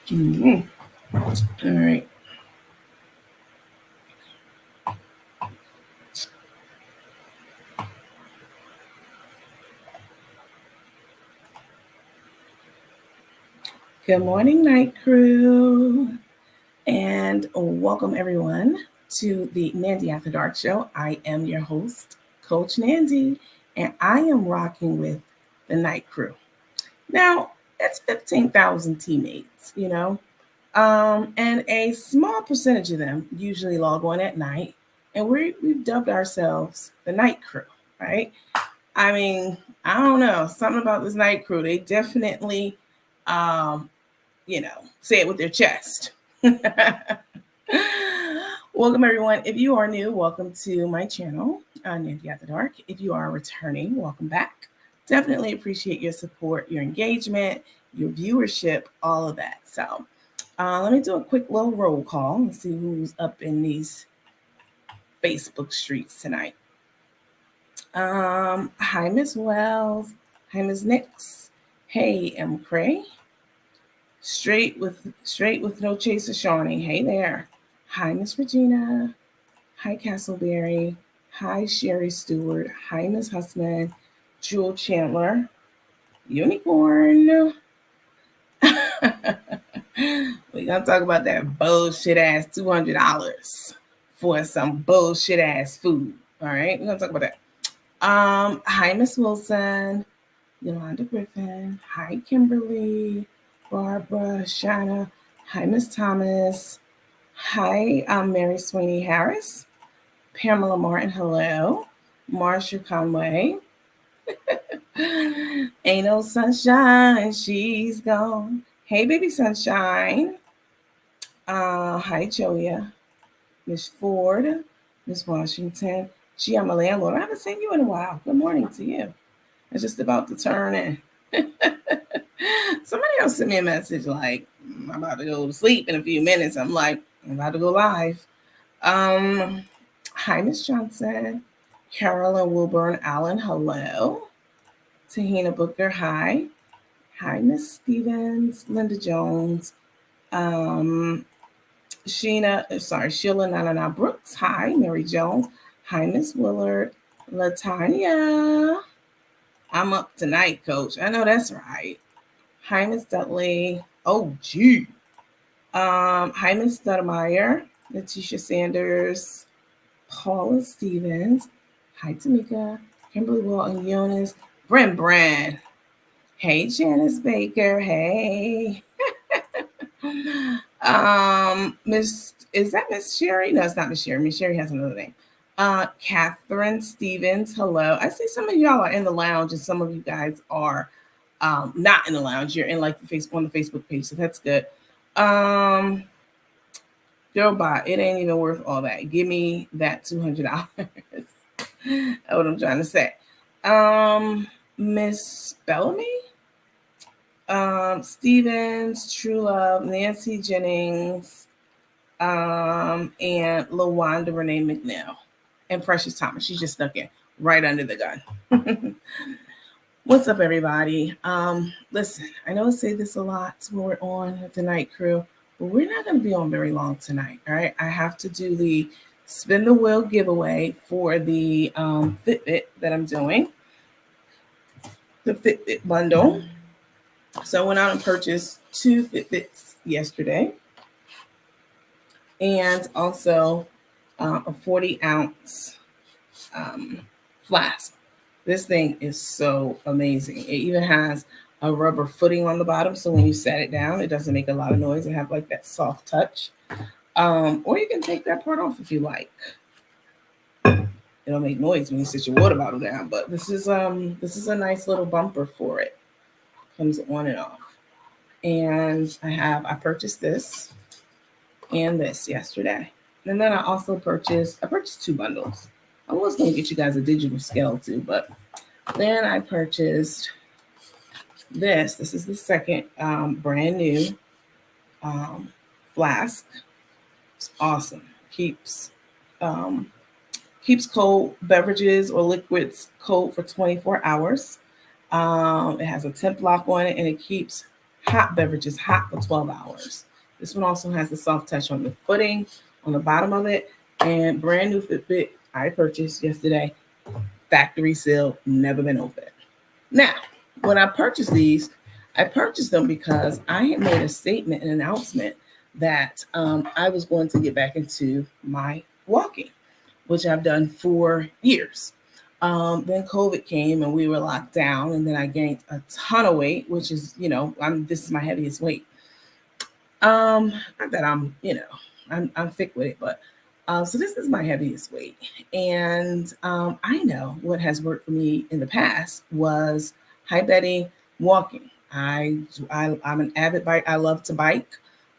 All right. Good morning, night crew, and welcome everyone to the Nandy After Dark show. I am your host, Coach Nandy, and I am rocking with the night crew. Now, it's 15,000 teammates, and a small percentage of them usually log on at night, and we've dubbed ourselves the night crew, right? I mean, I don't know, something about this night crew. They definitely, say it with their chest. Welcome, everyone. If you are new, welcome to my channel, Nandy After Dark. If you are returning, welcome back. Definitely appreciate your support, your engagement, your viewership, all of that. So let me do a quick little roll call and see who's up in these Facebook streets tonight. Hi, Miss Wells. Hi, Miss Nix. Hey, M. Cray. Straight with no chaser, Shawnee. Hey there. Hi, Miss Regina. Hi, Castleberry. Hi, Sherry Stewart. Hi, Miss Hussman. Jewel Chandler. Unicorn. We're gonna talk about that bullshit ass $200 for some bullshit ass food. All right, we're gonna talk about that. Hi, Miss Wilson. Yolanda Griffin. Hi, Kimberly. Barbara, Shanna. Hi, Miss Thomas. Hi, I'm Mary Sweeney Harris. Pamela Martin, hello. Marsha Conway. Ain't no sunshine, she's gone. Hey, baby sunshine. Hi, Joya. Miss Ford. Miss Washington. Gee, I'm a landlord. I haven't seen you in a while. Good morning to you. I'm just about to turn in. Somebody else sent me a message like, I'm about to go to sleep in a few minutes. I'm like, I'm about to go live. Hi, Miss Johnson. Carolyn Wilburn Allen, hello. Tahina Booker, hi. Hi, Miss Stevens. Linda Jones. Sheila Nana Brooks. Hi, Mary Jones. Hi, Miss Willard. Latanya. I'm up tonight, Coach. I know that's right. Hi, Miss Dudley. Oh, gee. Hi, Miss Studmeyer. Letitia Sanders. Paula Stevens. Hi, Tamika. Kimberly Walton, Eunice. Bren. Hey, Janice Baker. Hey. Is that Miss Sherry? No, it's not Miss Sherry. Miss Sherry has another name. Catherine Stevens. Hello. I see some of y'all are in the lounge, and some of you guys are not in the lounge. You're in like the on the Facebook page, so that's good. Girl, bye. It ain't even worth all that. Give me that $200. That's what I'm trying to say. Miss Bellamy. Stevens, True Love, Nancy Jennings, and LaWanda Renee McNeil, and Precious Thomas. She just snuck in right under the gun. What's up, everybody? Listen, I know I say this a lot when we're on the night crew, but we're not going to be on very long tonight. All right, I have to do the spin the wheel giveaway for the Fitbit that I'm doing, the Fitbit bundle. So I went out and purchased 2 Fitbits yesterday, and also a 40-ounce flask. This thing is so amazing. It even has a rubber footing on the bottom, so when you set it down, it doesn't make a lot of noise and have like that soft touch. Or you can take that part off if you like. It'll make noise when you sit your water bottle down, but this is a nice little bumper for it. Comes on and off. And I purchased this and this yesterday. And then I also purchased 2 bundles. I was going to get you guys a digital scale too, but then I purchased this. This is the second brand new flask. It's awesome. Keeps cold beverages or liquids cold for 24 hours. It has a temp lock on it, and it keeps hot beverages hot for 12 hours. This one also has the soft touch on the footing, on the bottom of it, and brand new Fitbit I purchased yesterday. Factory seal, never been open. Now, when I purchased these, I purchased them because I had made a statement, an announcement that I was going to get back into my walking, which I've done for years. Then COVID came and we were locked down, and then I gained a ton of weight, which is, this is my heaviest weight. Not that I'm thick with it, but so this is my heaviest weight. And I know what has worked for me in the past was Hi Betty walking. I'm an avid bike. I love to bike.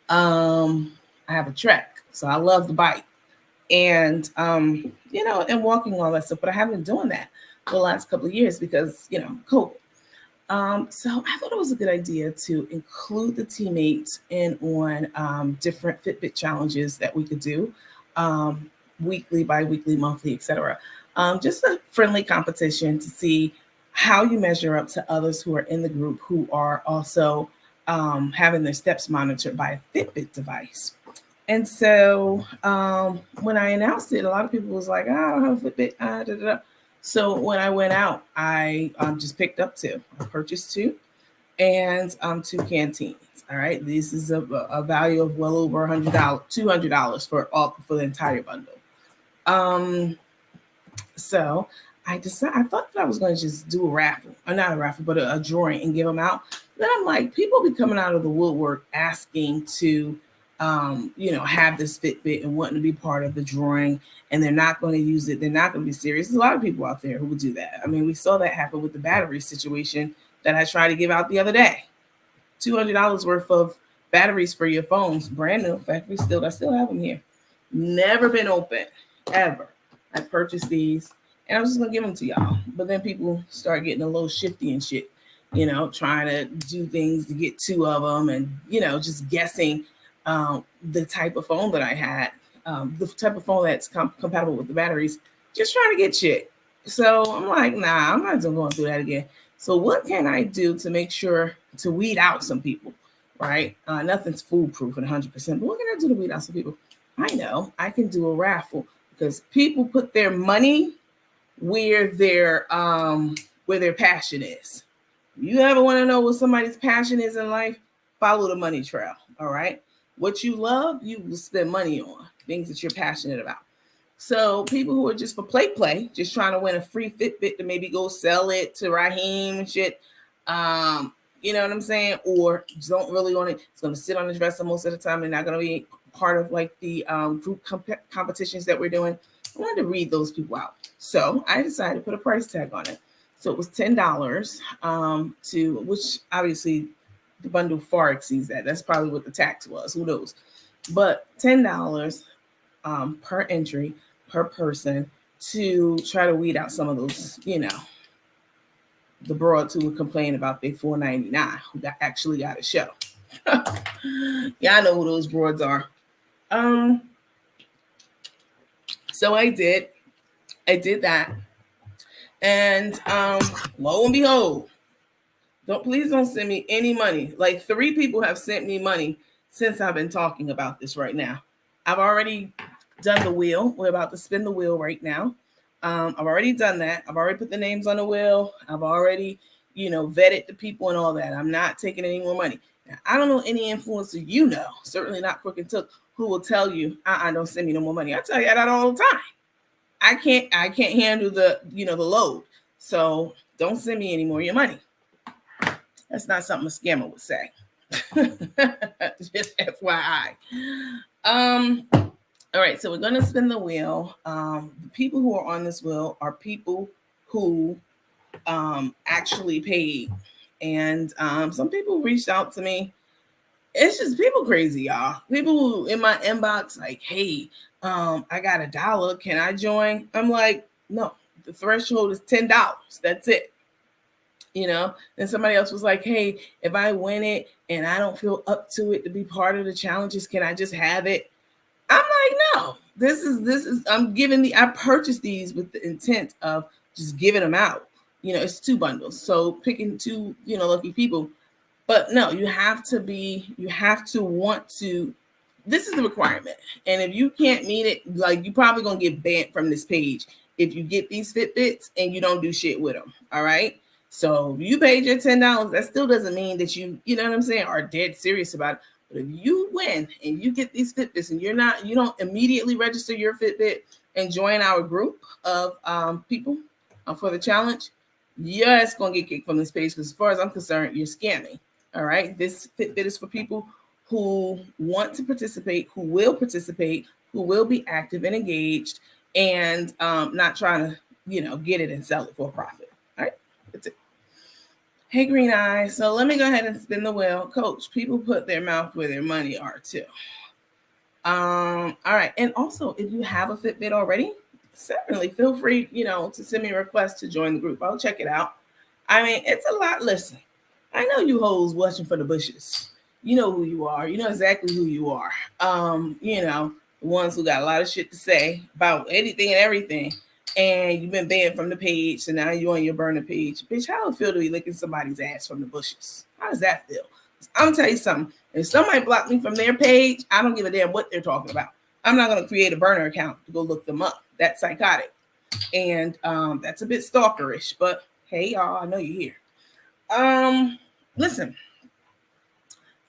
I have a Trek, so I love to bike. And and walking, all that stuff, but I haven't been doing that for the last couple of years because COVID. So I thought it was a good idea to include the teammates in on different Fitbit challenges that we could do, weekly, bi-weekly, monthly, etc. Just a friendly competition to see how you measure up to others who are in the group who are also having their steps monitored by a Fitbit device. And so when I announced it, a lot of people was like, I don't have a Fitbit. So when I went out, I just picked up 2. I purchased 2 and 2 canteens. All right. This is a value of well over $100, $200 for the entire bundle. So I thought that I was going to just do a raffle, or not a raffle, but a drawing and give them out. Then I'm like, people be coming out of the woodwork asking to have this Fitbit and wanting to be part of the drawing, and they're not going to use it. They're not going to be serious. There's a lot of people out there who would do that. I mean, we saw that happen with the battery situation that I tried to give out the other day. $200 worth of batteries for your phones, brand new, factory sealed. I still have them here. Never been open, ever. I purchased these, and I was just going to give them to y'all. But then people start getting a little shifty and shit, trying to do things to get 2 of them and, just guessing the type of phone that I had, the type of phone that's compatible with the batteries, just trying to get shit. So I'm like, nah, I'm not going through that again. So what can I do to make sure to weed out some people? right? Nothing's foolproof and 100%. But what can I do to weed out some people? I know I can do a raffle because people put their money where their passion is. You ever want to know what somebody's passion is in life? Follow the money trail. All right. What you love, you will spend money on things that you're passionate about. So people who are just for play, just trying to win a free Fitbit to maybe go sell it to Raheem and shit. You know what I'm saying? Or don't really want it. It's going to sit on the dresser most of the time. They're not going to be part of like the group competitions that we're doing. I wanted to read those people out. So I decided to put a price tag on it. So it was $10 to, which obviously the bundle far exceeds that. That's probably what the tax was. Who knows? But $10 per entry per person to try to weed out some of those, the broads who would complain about their $4.99 who actually got a show. Yeah, I know who those broads are. So I did that. And lo and behold, please don't send me any money. Like 3 people have sent me money since I've been talking about this right now. I've already done the wheel. We're about to spin the wheel right now. I've already done that. I've already put the names on the wheel. I've already, vetted the people and all that. I'm not taking any more money. Now, I don't know any influencer, certainly not Crook and Took, who will tell you, don't send me no more money. I tell you that all the time. I can't handle the, the load. So don't send me any more of your money. That's not something a scammer would say. Just FYI. All right, so we're going to spin the wheel. The people who are on this wheel are people who actually paid. And some people reached out to me. It's just people crazy, y'all. People who in my inbox like, hey, I got $1. Can I join? I'm like, no, the threshold is $10. That's it. And somebody else was like, hey, if I win it and I don't feel up to it to be part of the challenges, can I just have it? I'm like, no, this is, I purchased these with the intent of just giving them out. It's 2 bundles. So picking 2, lucky people. But no, you have to want to, this is the requirement. And if you can't meet it, like you're probably going to get banned from this page if you get these Fitbits and you don't do shit with them. All right. So if you paid your $10, that still doesn't mean that you know what I'm saying, are dead serious about it. But if you win and you get these Fitbits and you don't immediately register your Fitbit and join our group of people for the challenge, it's going to get kicked from this page because as far as I'm concerned, you're scamming. All right. This Fitbit is for people who want to participate, who will be active and engaged and not trying to, get it and sell it for a profit. All right. That's it. Hey, Green Eye. So let me go ahead and spin the wheel. Coach, people put their mouth where their money are too. All right. And also, if you have a Fitbit already, certainly feel free, to send me a request to join the group. I'll check it out. I mean, it's a lot. Listen, I know you hoes watching for the bushes. You know who you are. You know exactly who you are. The ones who got a lot of shit to say about anything and everything. And you've been banned from the page, so now you're on your burner page. Bitch, how does it feel to be licking somebody's ass from the bushes? How does that feel? I'm gonna tell you something. If somebody blocked me from their page, I don't give a damn what they're talking about. I'm not gonna create a burner account to go look them up. That's psychotic. And that's a bit stalkerish, but hey y'all, I know you're here. Listen,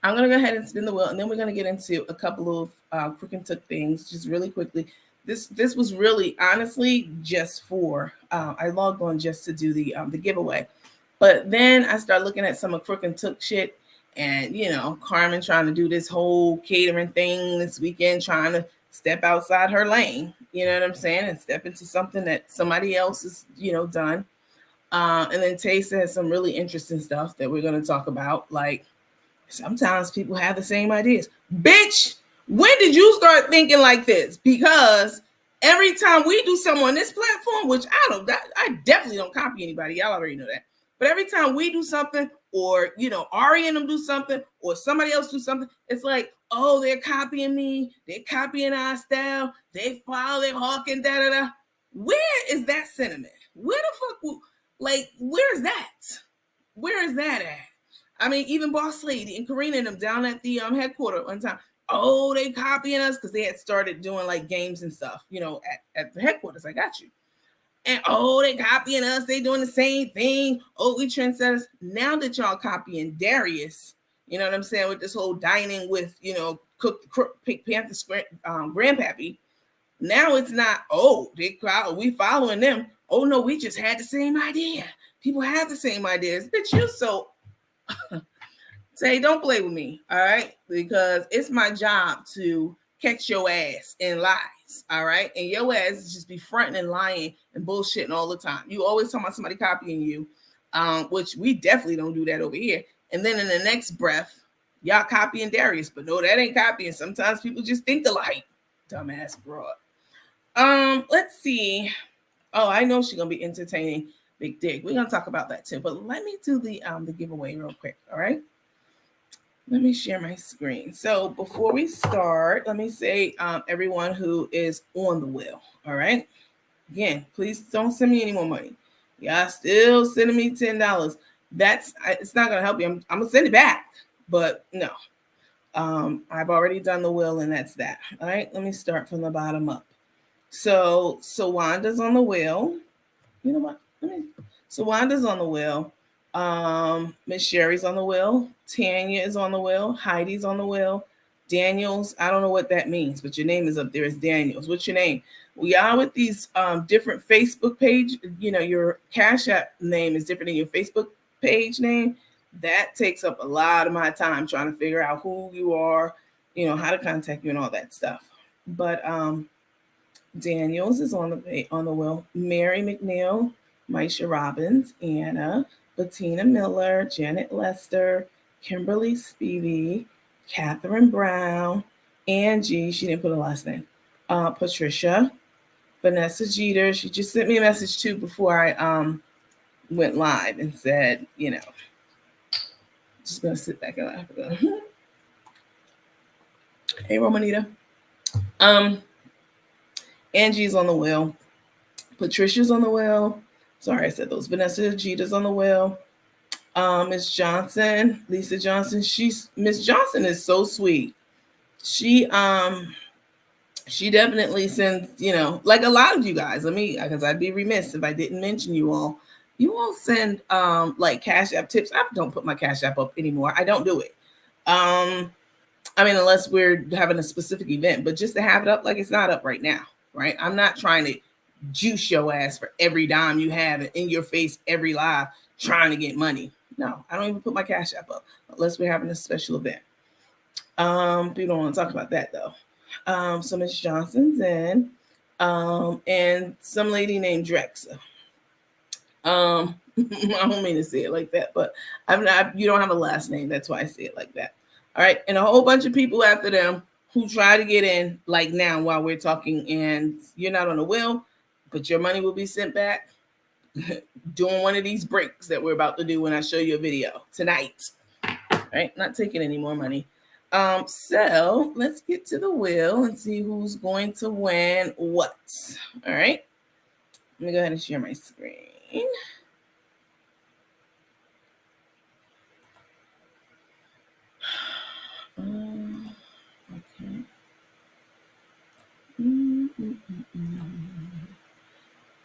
I'm gonna go ahead and spin the wheel, and then we're gonna get into a couple of Crook and Took things just really quickly. This was really honestly just for I logged on just to do the giveaway, but then I started looking at some of Crook and Took shit, and Carmen trying to do this whole catering thing this weekend, trying to step outside her lane, you know what I'm saying, and step into something that somebody else has done. And then Taysa has some really interesting stuff that we're going to talk about. Like sometimes people have the same ideas. Bitch, when did you start thinking like this? Because every time we do something on this platform, which I definitely don't copy anybody. Y'all already know that. But every time we do something, or Ari and them do something, or somebody else do something, it's like, oh, they're copying me. They're copying our style. They follow, they're hawking, da-da-da. Where is that sentiment? Where the fuck, where is that? Where is that at? I mean, even Boss Lady and Karina and them down at the headquarters one time. Oh, they copying us because they had started doing like games and stuff, at the headquarters. I got you. And oh, they copying us. They doing the same thing. Oh, we trendsetters. Now that y'all copying Darius, you know what I'm saying, with this whole dining with, Cook, Pink Panther, Grandpappy. Now it's not, oh, we following them. Oh no, we just had the same idea. People have the same ideas. Bitch, you so say, don't play with me, all right? Because it's my job to catch your ass in lies, all right? And your ass just be fronting and lying and bullshitting all the time. You always talking about somebody copying you, which we definitely don't do that over here. And then in the next breath, y'all copying Darius, but no, that ain't copying. Sometimes people just think alike. Dumbass broad. Let's see. Oh, I know she's gonna be entertaining. Big Dick. We're gonna talk about that too. But let me do the giveaway real quick. All right. Let me share my screen. So before we start, let me say everyone who is on the wheel. All right. Again, please don't send me any more money. Y'all still sending me $10. It's not gonna help you. I'm gonna send it back, but no. I've already done the wheel, and that's that. All right. Let me start from the bottom up. So Wanda's on the wheel. You know what? So Wanda's on the wheel. Miss Sherry's on the wheel. Tanya is on the wheel. Heidi's on the wheel. Daniels, I don't know what that means, but your name is up there as Daniels. What's your name? We are with these different Facebook page. Your Cash App name is different than your Facebook page name. That takes up a lot of my time trying to figure out who you are, how to contact you and all that stuff. But Daniels is on the wheel. Mary McNeil, Misha Robbins, Anna, Bettina Miller, Janet Lester, Kimberly Spivey, Catherine Brown, Angie, she didn't put a last name, Patricia, Vanessa Jeter. She just sent me a message too before I went live and said, just gonna sit back and laugh. Hey, Romanita. Angie's on the wheel. Patricia's on the wheel. Sorry, I said those. Vanessa Jeter's on the wheel. Miss Johnson, Lisa Johnson. Miss Johnson is so sweet. She definitely sends, like a lot of you guys. Because I'd be remiss if I didn't mention you all. You all send like Cash App tips. I don't put my Cash App up anymore. I don't do it. Unless we're having a specific event, but just to have it up like it's not up right now, right? I'm not trying to juice your ass for every dime you have in your face every live trying to get money. No, I don't even put my Cash App up unless we're having a special event. People don't want to talk about that though. So Miss Johnson's in, and some lady named Drexa. I don't mean to say it like that, but you don't have a last name. That's why I say it like that. All right. And a whole bunch of people after them who try to get in like now while we're talking, and you're not on the wheel, but your money will be sent back doing one of these breaks that we're about to do when I show you a video tonight. All right. Not taking any more money. So let's get to the wheel and see who's going to win what. All right. Let me go ahead and share my screen. Okay.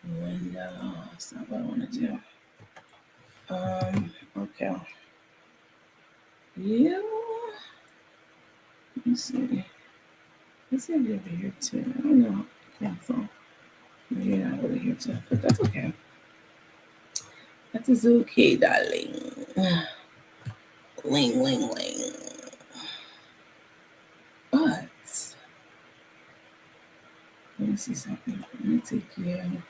Window. That's not what I want to do. Okay. Let me see. Let's see if you're over here too. I don't know. Cancel. No, you're not over here too, but that's okay. That is okay, darling. Ling, ling, ling. But let me see something. Let me take you.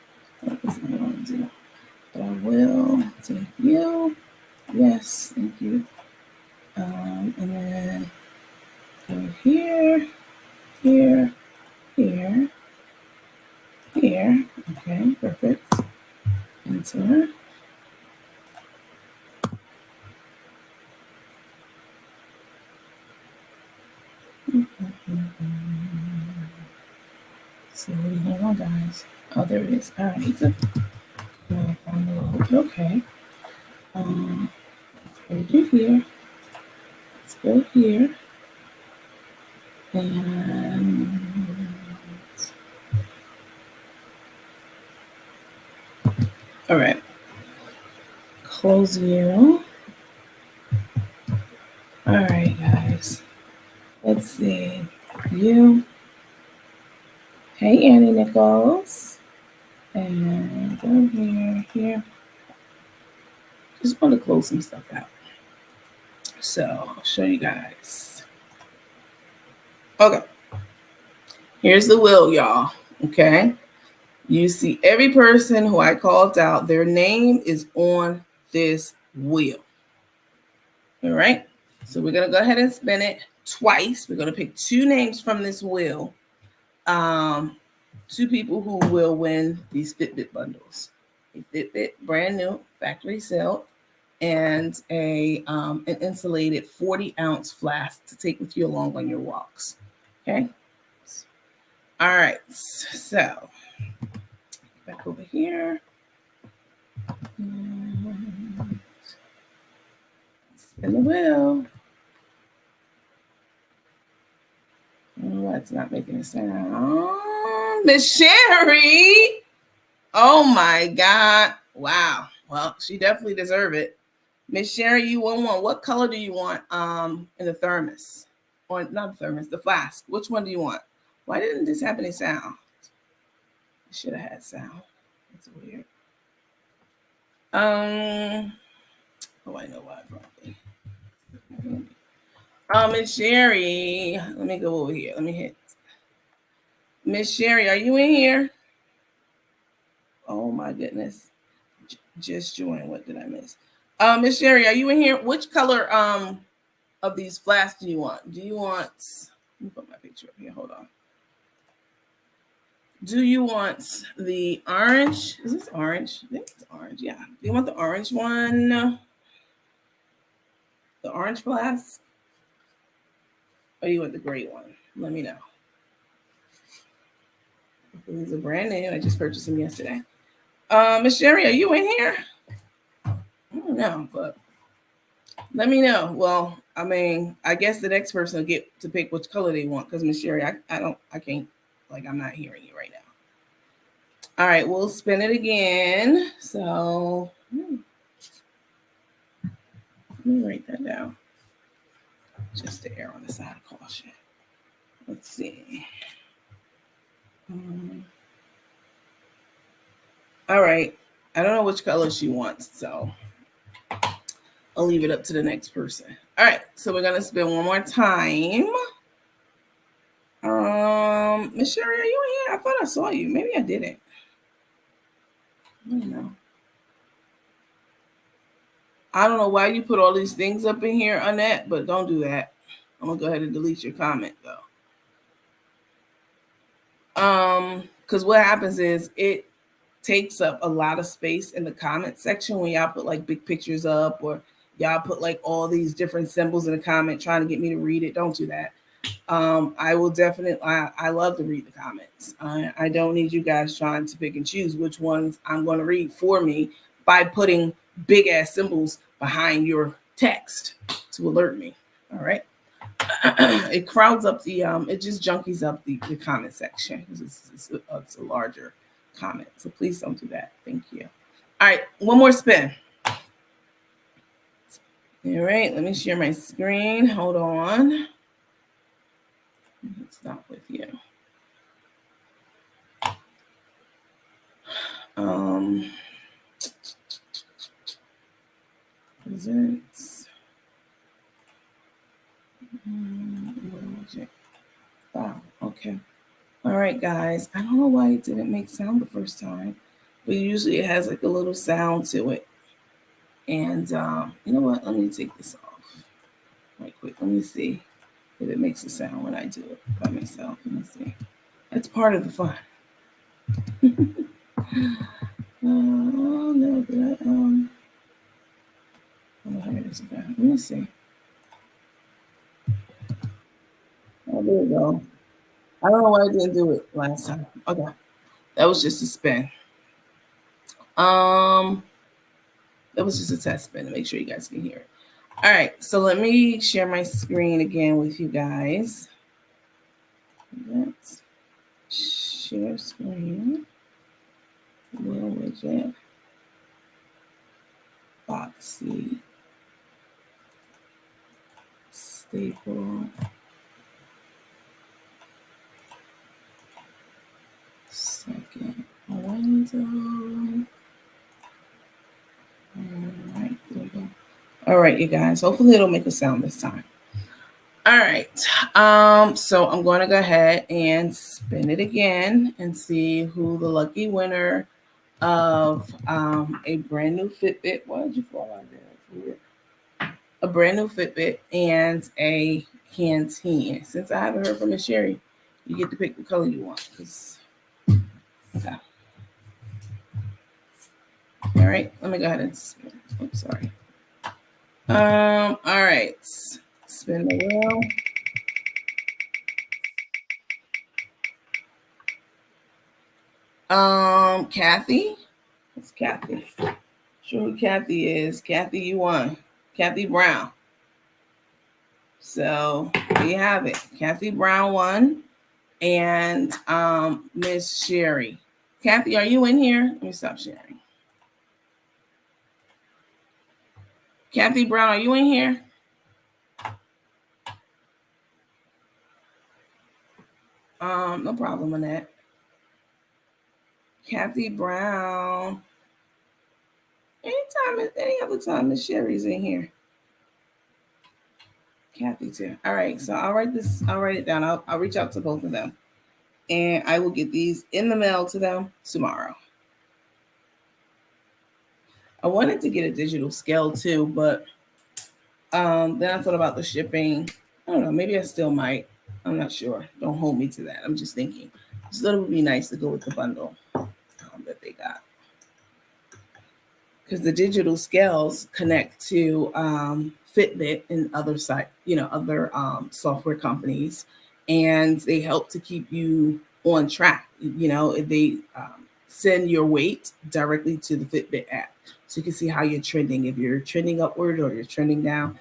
That's not what I want to do. But I will take you. Yes, thank you. And then go here, here, here, here. Okay, perfect. Enter. So hold on, guys. Oh, there it is. All right. Okay. Put it here. go here. And all right, close you. All right, guys. Let's see. You. Hey, Annie Nichols. And go here. Just want to close some stuff out. So I'll show you guys. Okay. Here's the wheel, y'all. Okay. You see every person who I called out, their name is on this wheel. All right. So we're going to go ahead and spin it twice. We're going to pick 2 names from this wheel. 2 people who will win these Fitbit bundles. A Fitbit, brand new, factory sale, and an insulated 40-ounce flask to take with you along on your walks. Okay. All right. So back over here. Spin the wheel. Oh, it's not making a sound. Miss Sherry. Oh my God. Wow. Well, she definitely deserves it. Miss Sherry, you won one. What color do you want in the thermos? Or not the thermos, the flask. Which one do you want? Why didn't this have any sound? It should have had sound. That's weird. Oh, I know why probably. Miss Sherry. Let me go over here. Let me hit. Miss Sherry, are you in here? Oh my goodness. Just join. What did I miss? Miss Sherry, are you in here? Which color of these flasks do you want? Do you want, let me put my picture up here. Hold on. Do you want the orange? Is this orange? I think it's orange. Yeah. Do you want the orange one? The orange flask? Or you want the gray one? Let me know. These are brand new. I just purchased them yesterday. Miss Sherry, are you in here? I don't know, but let me know. Well, I mean, I guess the next person will get to pick which color they want because Miss Sherry, I can't, like, I'm not hearing you right now. All right, we'll spin it again. So let me write that down. Just to err on the side of caution. Let's see. All right. I don't know which color she wants, so I'll leave it up to the next person. All right. So we're going to spin one more time. Miss Sherry, are you in here? I thought I saw you. Maybe I didn't. I don't know why you put all these things up in here, Annette, but don't do that. I'm going to go ahead and delete your comment, though. Because what happens is it takes up a lot of space in the comment section when y'all put like big pictures up or y'all put like all these different symbols in the comment trying to get me to read it. Don't do that. I will definitely, I love to read the comments. I don't need you guys trying to pick and choose which ones I'm going to read for me by putting big ass symbols behind your text to alert me. All right. It crowds up the, it just junkies up the comment section because it's a larger comment. So please don't do that. Thank you. All right. One more spin. All right. Let me share my screen. Hold on. Stop with you. Presents. Wow. Okay. All right, guys. I don't know why it didn't make sound the first time, but usually it has like a little sound to it. And you know what? Let me take this off right quick. Let me see if it makes a sound when I do it by myself. Let me see. That's part of the fun. Oh no, did I oh, here it is again. Let me see. Oh, there we go. I don't know why I didn't do it last time. Okay. That was just a spin. That was just a test spin to make sure you guys can hear it. All right, so let me share my screen again with you guys. Let's share screen. Little widget. Boxy. Staple. Second window. All right, there we go. All right, you guys. Hopefully it'll make a sound this time. All right. So I'm going to go ahead and spin it again and see who the lucky winner of a brand new Fitbit. Why did you fall out there? A brand new Fitbit and a canteen. Since I haven't heard from Miss Sherry, you get to pick the color you want. Okay. All right. Let me go ahead and spin. Oops, sorry. All right. Spin the wheel. Kathy. It's Kathy. Sure who Kathy is. Kathy, you won. Kathy Brown. So there you have it. Kathy Brown won. And Miss Sherry. Kathy, are you in here? Let me stop sharing. Kathy Brown, are you in here? No problem on that. Kathy Brown. Any other time Miss Sherry's in here. Kathy too. All right, so I'll write it down. I'll reach out to both of them. And I will get these in the mail to them tomorrow. I wanted to get a digital scale too, but then I thought about the shipping. I don't know, maybe I still might. I'm not sure. Don't hold me to that. I'm just thinking. Just thought it would be nice to go with the bundle that they got. Because the digital scales connect to Fitbit and other software companies, and they help to keep you on track. They send your weight directly to the Fitbit app, so you can see how you're trending. If you're trending upward or you're trending down,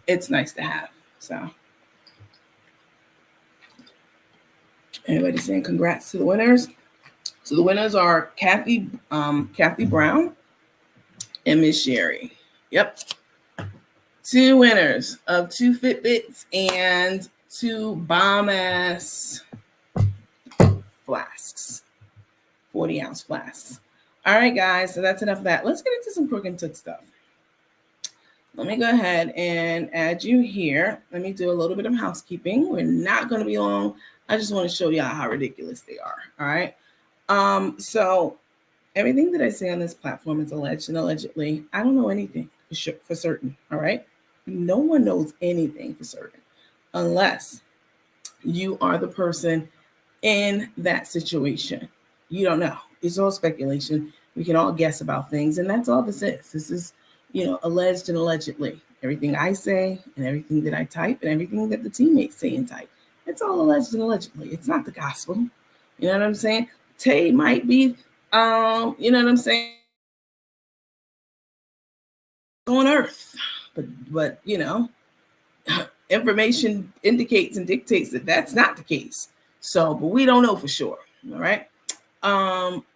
it's nice to have. So, everybody saying congrats to the winners. So the winners are Kathy Brown and Miss Sherry. Yep. 2 winners of 2 Fitbits and 2 bomb-ass flasks. 40-ounce flasks. All right, guys. So that's enough of that. Let's get into some Crook and Took stuff. Let me go ahead and add you here. Let me do a little bit of housekeeping. We're not going to be long. I just want to show y'all how ridiculous they are. All right. So everything that I say on this platform is alleged and allegedly. I don't know anything for certain. All right. No one knows anything for certain unless you are the person in that situation. You don't know. It's all speculation. We can all guess about things, and that's all this is. This is, alleged and allegedly. Everything I say and everything that I type and everything that the teammates say and type, it's all alleged and allegedly. It's not the gospel. You know what I'm saying? Tay might be, on earth, but information indicates and dictates that that's not the case. So, but we don't know for sure. All right.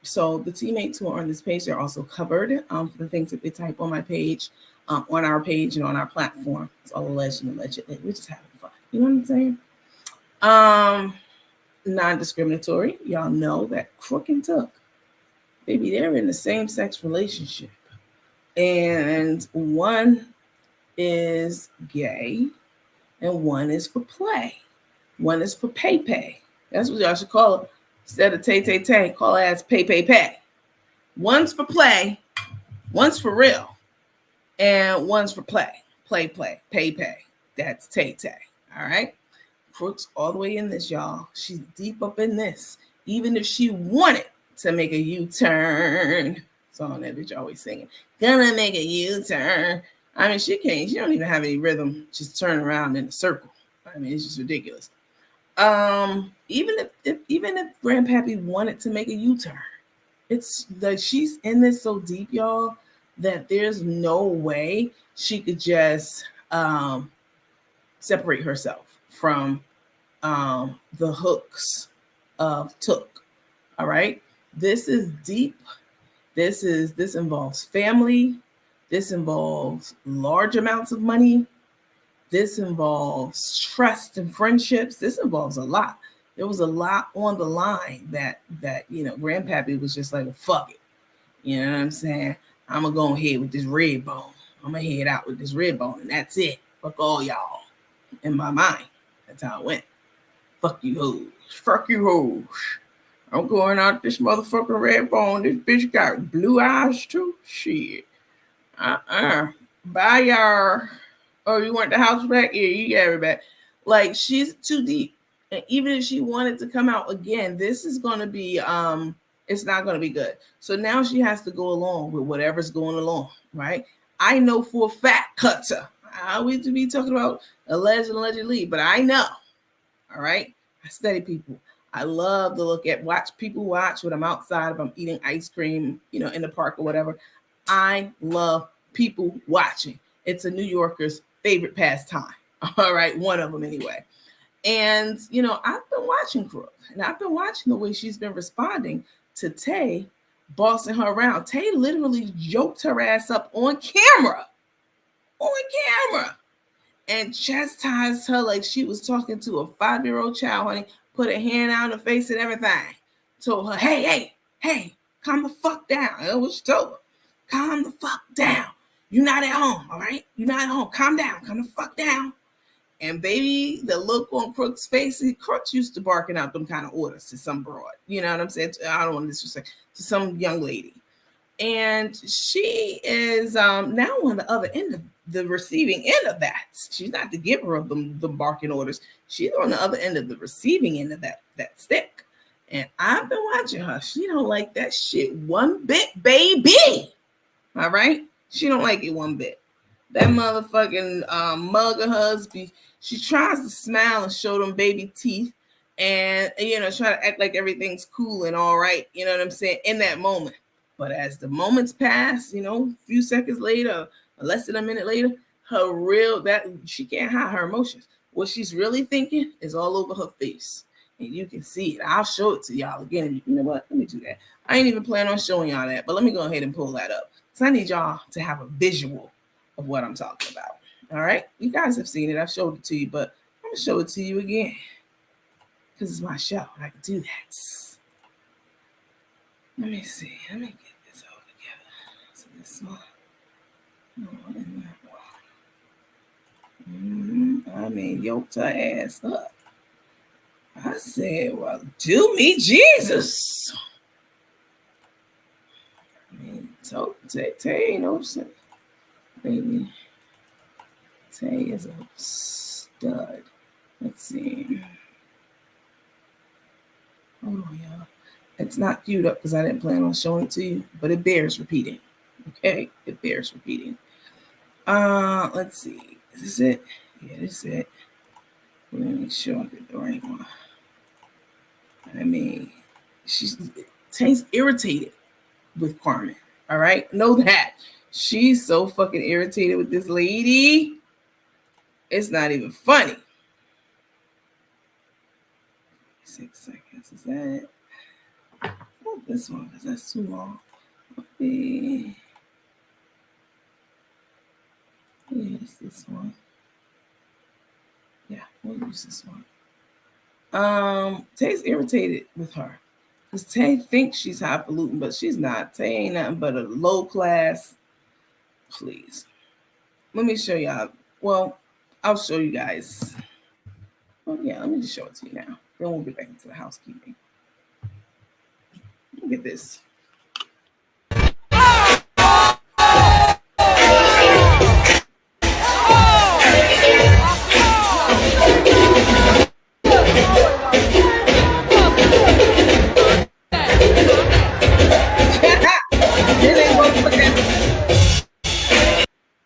So the teammates who are on this page are also covered for the things that they type on my page, on our page and on our platform. It's all alleged and allegedly. We're just having fun. You know what I'm saying? Non-discriminatory. Y'all know that Crook and Took, baby, they're in the same-sex relationship. And one is gay and one is for play. One is for pay. That's what y'all should call it. Instead of tay, call it as pay. One's for play, one's for real, and one's for play. Play, pay. That's tay. All right? Crook's all the way in this, y'all. She's deep up in this. Even if she wanted to make a U-turn. Song that bitch always singing. Gonna make a U-turn. I mean, she can't. She don't even have any rhythm. Just turn around in a circle. I mean, it's just ridiculous. Even if Grandpappy wanted to make a U-turn, it's like she's in this so deep, y'all, that there's no way she could just um, separate herself from the hooks of Took. All right. This is deep. This involves family. This involves large amounts of money. This involves trust and friendships. This involves a lot. There was a lot on the line that Grandpappy was just like, well, fuck it. You know what I'm saying? I'm gonna go ahead with this red bone. I'm gonna head out with this red bone, and that's it. Fuck all y'all. In my mind, that's how it went. Fuck you hoes. Fuck you hoes. I'm going out this motherfucking red bone. This bitch got blue eyes too. Shit. Bye y'all. Oh, you want the house back? Yeah, you got it back. Like, she's too deep. And even if she wanted to come out again, this is gonna be it's not gonna be good. So now she has to go along with whatever's going along, right? I know for a fact, Cutter. I always be talking about allegedly, but I know. All right. I study people. I love to watch people watch when I'm outside, if I'm eating ice cream, in the park or whatever. I love people watching. It's a New Yorker's favorite pastime. All right. One of them anyway. And, I've been watching Crook, and I've been watching the way she's been responding to Tay bossing her around. Tay literally joked her ass up on camera. And chastised her like she was talking to a 5-year-old child, honey. Put a hand out her face and everything. Told her, hey, calm the fuck down. That's what she told her. Calm the fuck down. You're not at home, all right? You're not at home. Calm down. Calm the fuck down. And baby, the look on Crook's face, Crook's used to barking out them kind of orders to some broad. You know what I'm saying? I don't want to disrespect, to some young lady. And she is now on the other end of the receiving end of that. She's not the giver of the barking orders. She's on the other end of the receiving end of that stick. And I've been watching her. She don't like that shit one bit, baby. All right? She don't like it one bit. That motherfucking mug of hers, she tries to smile and show them baby teeth and, try to act like everything's cool and all right. You know what I'm saying? In that moment. But as the moments pass, a few seconds later, or less than a minute later, she can't hide her emotions. What she's really thinking is all over her face. And you can see it. I'll show it to y'all again. You know what? Let me do that. I ain't even planning on showing y'all that, but let me go ahead and pull that up. Because I need y'all to have a visual of what I'm talking about. All right? You guys have seen it. I've showed it to you, but I'm going to show it to you again. Because it's my show. And I can do that. Let me see. Let me get this all together. So this one. And that one. I mean, yoked her ass up. I said, well, do me, Jesus. I mean, Tay ain't no shit. Baby. Tay is a stud. Let's see. Hold on, y'all. It's not queued up because I didn't plan on showing it to you, but it bears repeating. Okay? It bears repeating. Let's see. Is this it? Yeah, this is it. Let me make sure I get the right one. I mean, Tay's irritated with Carmen. All right? Know that. She's so fucking irritated with this lady. It's not even funny. 6 seconds. Is that it? Not this one, because that's too long. Okay. Yes, this one. Yeah, we'll use this one. Tay's irritated with her. Because Tay thinks she's highfalutin, but she's not. Tay ain't nothing but a low class. Please. Let me show y'all. Well, I'll show you guys. Well, yeah, let me just show it to you now. Then we'll get back into the housekeeping. Look at this.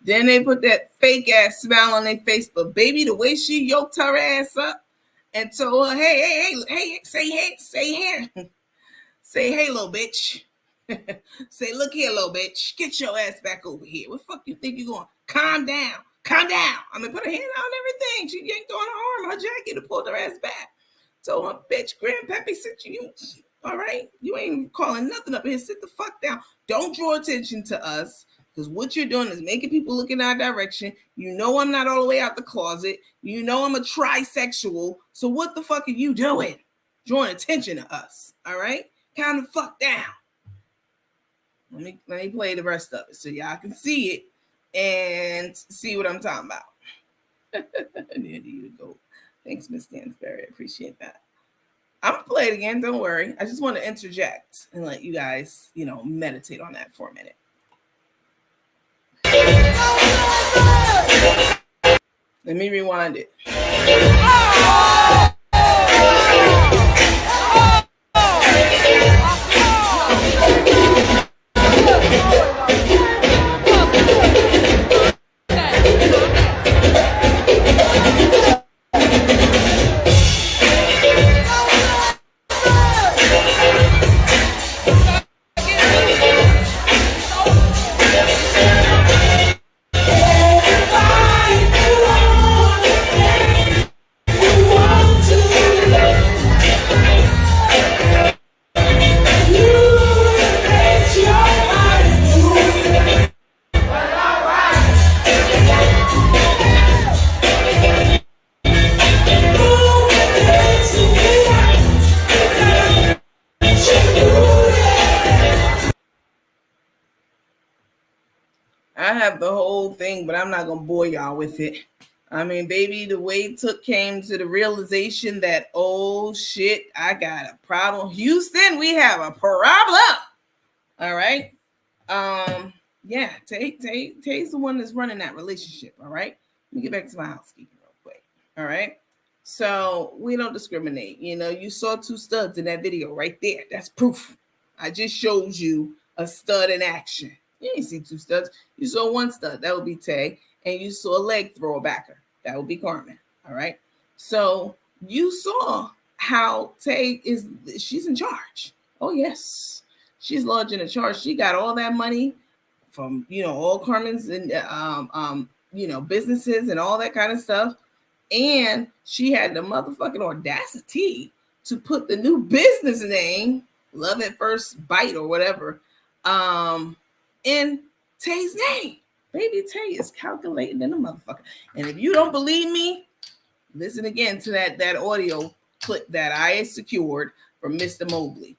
Then they put that fake ass smile on their face, but baby, the way she yoked her ass up and told her, hey, say hey, little bitch. Say, look here, little bitch, get your ass back over here. What the fuck you think you're going? Calm down. calm down. I mean, put her hand out and everything. She yanked on her arm, her jacket, and pulled her ass back. Told her, bitch, Grandpappy sent you. All right? You ain't calling nothing up here. Sit the fuck down. Don't draw attention to us. Because what you're doing is making people look in our direction. You know I'm not all the way out the closet. You know I'm a trisexual. So what the fuck are you doing? Drawing attention to us. All right? Calm the fuck down. Let me play the rest of it so y'all can see it and see what I'm talking about. There you go. Thanks, Miss Stansberry. I appreciate that. I'm gonna play it again. Don't worry. I just want to interject and let you guys, meditate on that for a minute. Let me rewind it. I have the whole thing, but I'm not gonna bore y'all with it. I mean, baby, the way Took came to the realization that, oh shit, I got a problem. Houston, we have a problem. All right. Yeah, Tay's the one that's running that relationship. All right. Let me get back to my housekeeping real quick. All right. So we don't discriminate. You saw two studs in that video right there. That's proof. I just showed you a stud in action. You didn't see two studs. You saw one stud. That would be Tay. And you saw a leg thrower backer. That would be Carmen. All right. So you saw how Tay she's in charge. Oh, yes. She's large in the charge. She got all that money from, all Carmen's and, businesses and all that kind of stuff. And she had the motherfucking audacity to put the new business name, Love at First Bite or whatever, in Tay's name. Baby Tay is calculating in the motherfucker. And if you don't believe me, listen again to that audio clip that I secured from Mr. Mobley.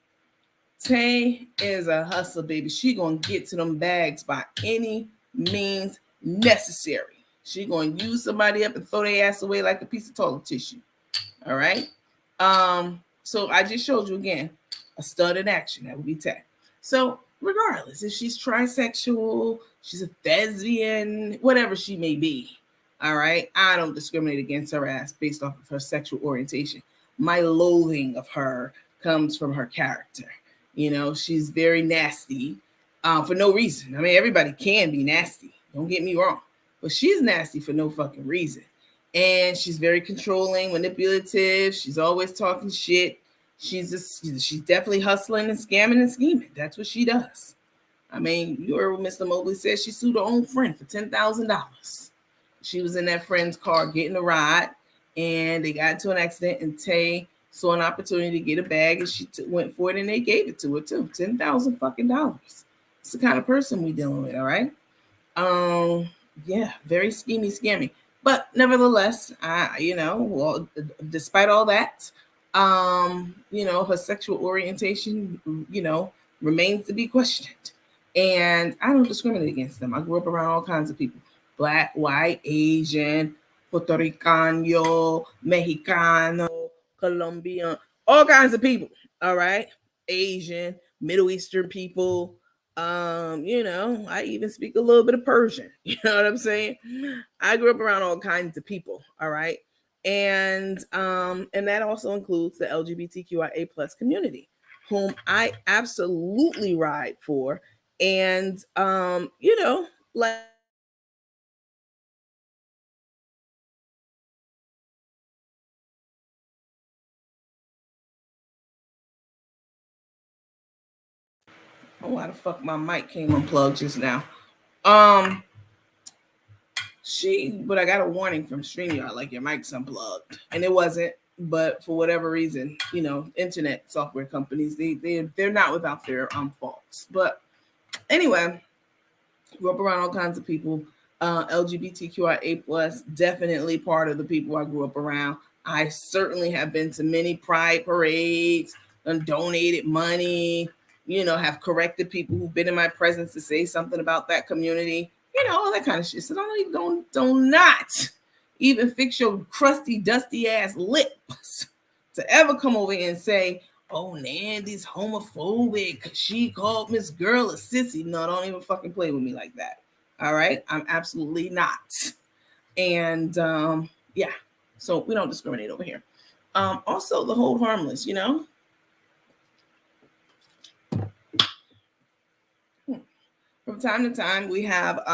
Tay is a hustler, baby. She gonna get to them bags by any means necessary. She gonna use somebody up and throw their ass away like a piece of toilet tissue. All right. So I just showed you again a stud in action. That would be Tay. So regardless, if she's trisexual, she's a thespian, whatever she may be. All right. I don't discriminate against her ass based off of her sexual orientation. My loathing of her comes from her character. She's very nasty for no reason. I mean, everybody can be nasty. Don't get me wrong. But she's nasty for no fucking reason. And she's very controlling, manipulative. She's always talking shit. She's definitely hustling and scamming and scheming. That's what she does. I mean, you heard what Mr. Mobley said. She sued her own friend for $10,000. She was in that friend's car getting a ride, and they got into an accident, and Tay saw an opportunity to get a bag, and she went for it, and they gave it to her too. $10,000 fucking dollars. It's the kind of person we dealing with, all right? Yeah, very scammy. But nevertheless, despite all that, her sexual orientation, remains to be questioned. And I don't discriminate against them. I grew up around all kinds of people. Black, white, Asian, Puerto Ricano, Mexicano, Colombian, all kinds of people. All right. Asian, Middle Eastern people. I even speak a little bit of Persian. You know what I'm saying? I grew up around all kinds of people. All right. And that also includes the LGBTQIA plus community, whom I absolutely ride for. And like oh, why the fuck my mic came unplugged just now? But I got a warning from StreamYard, like your mic's unplugged, and it wasn't. But for whatever reason, internet software companies, they're not without their faults. But anyway, grew up around all kinds of people. LGBTQIA plus, definitely part of the people I grew up around. I certainly have been to many pride parades and donated money, have corrected people who've been in my presence to say something about that community, all that kind of shit. So don't not even fix your crusty, dusty ass lips to ever come over here and say, oh, Nandy's homophobic because she called Miss Girl a sissy. No, don't even fucking play with me like that. All right? I'm absolutely not. And yeah, so we don't discriminate over here. Also, the hold harmless, From time to time, we have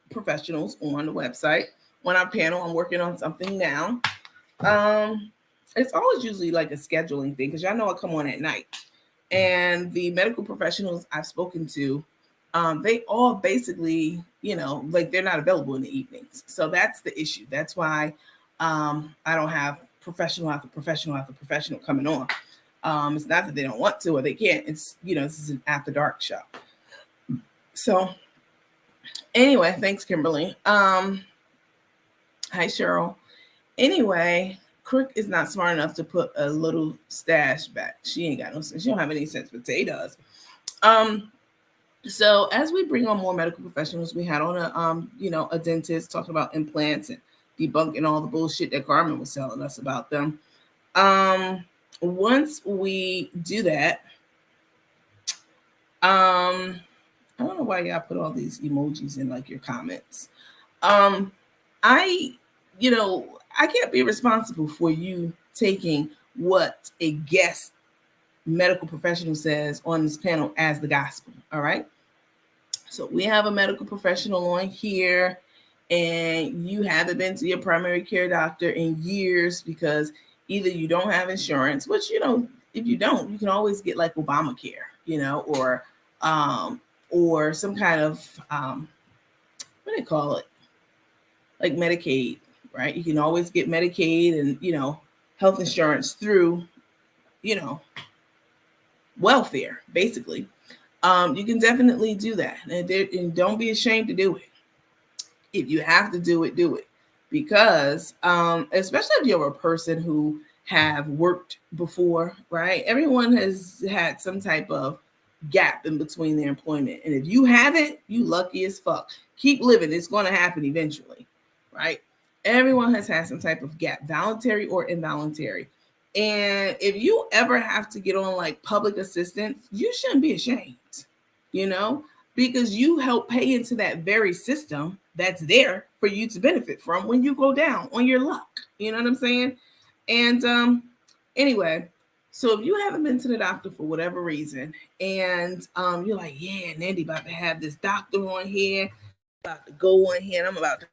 professionals on the website. On our panel, I'm working on something now. It's always usually like a scheduling thing because y'all know I come on at night. And the medical professionals I've spoken to, they all basically, like they're not available in the evenings. So that's the issue. That's why I don't have professional after professional after professional coming on. It's not that they don't want to or they can't. It's, this is an after dark show. So anyway, thanks, Kimberly. Hi, Cheryl. Anyway, Crook is not smart enough to put a little stash back. She ain't got no sense. She don't have any sense, but Tay does. So as we bring on more medical professionals, we had on a dentist talking about implants and debunking all the bullshit that Carmen was telling us about them. Once we do that, I don't know why y'all put all these emojis in like your comments. I can't be responsible for you taking what a guest medical professional says on this panel as the gospel. All right. So we have a medical professional on here and you haven't been to your primary care doctor in years because either you don't have insurance, which, if you don't, you can always get like Obamacare, or some kind of, what do they call it? Like Medicaid, right? You can always get Medicaid and, health insurance through, welfare, basically. You can definitely do that. And don't be ashamed to do it. If you have to do it, do it. Because especially if you're a person who have worked before, right? Everyone has had some type of gap in between their employment. And if you haven't, you lucky as fuck. Keep living. It's going to happen eventually, right? Everyone has had some type of gap, voluntary or involuntary. And if you ever have to get on like public assistance, you shouldn't be ashamed, because you help pay into that very system that's there for you to benefit from when you go down on your luck. You know what I'm saying? And anyway, so if you haven't been to the doctor for whatever reason, and you're like, yeah, Nandy about to have this doctor on here, about to go on here, and I'm about to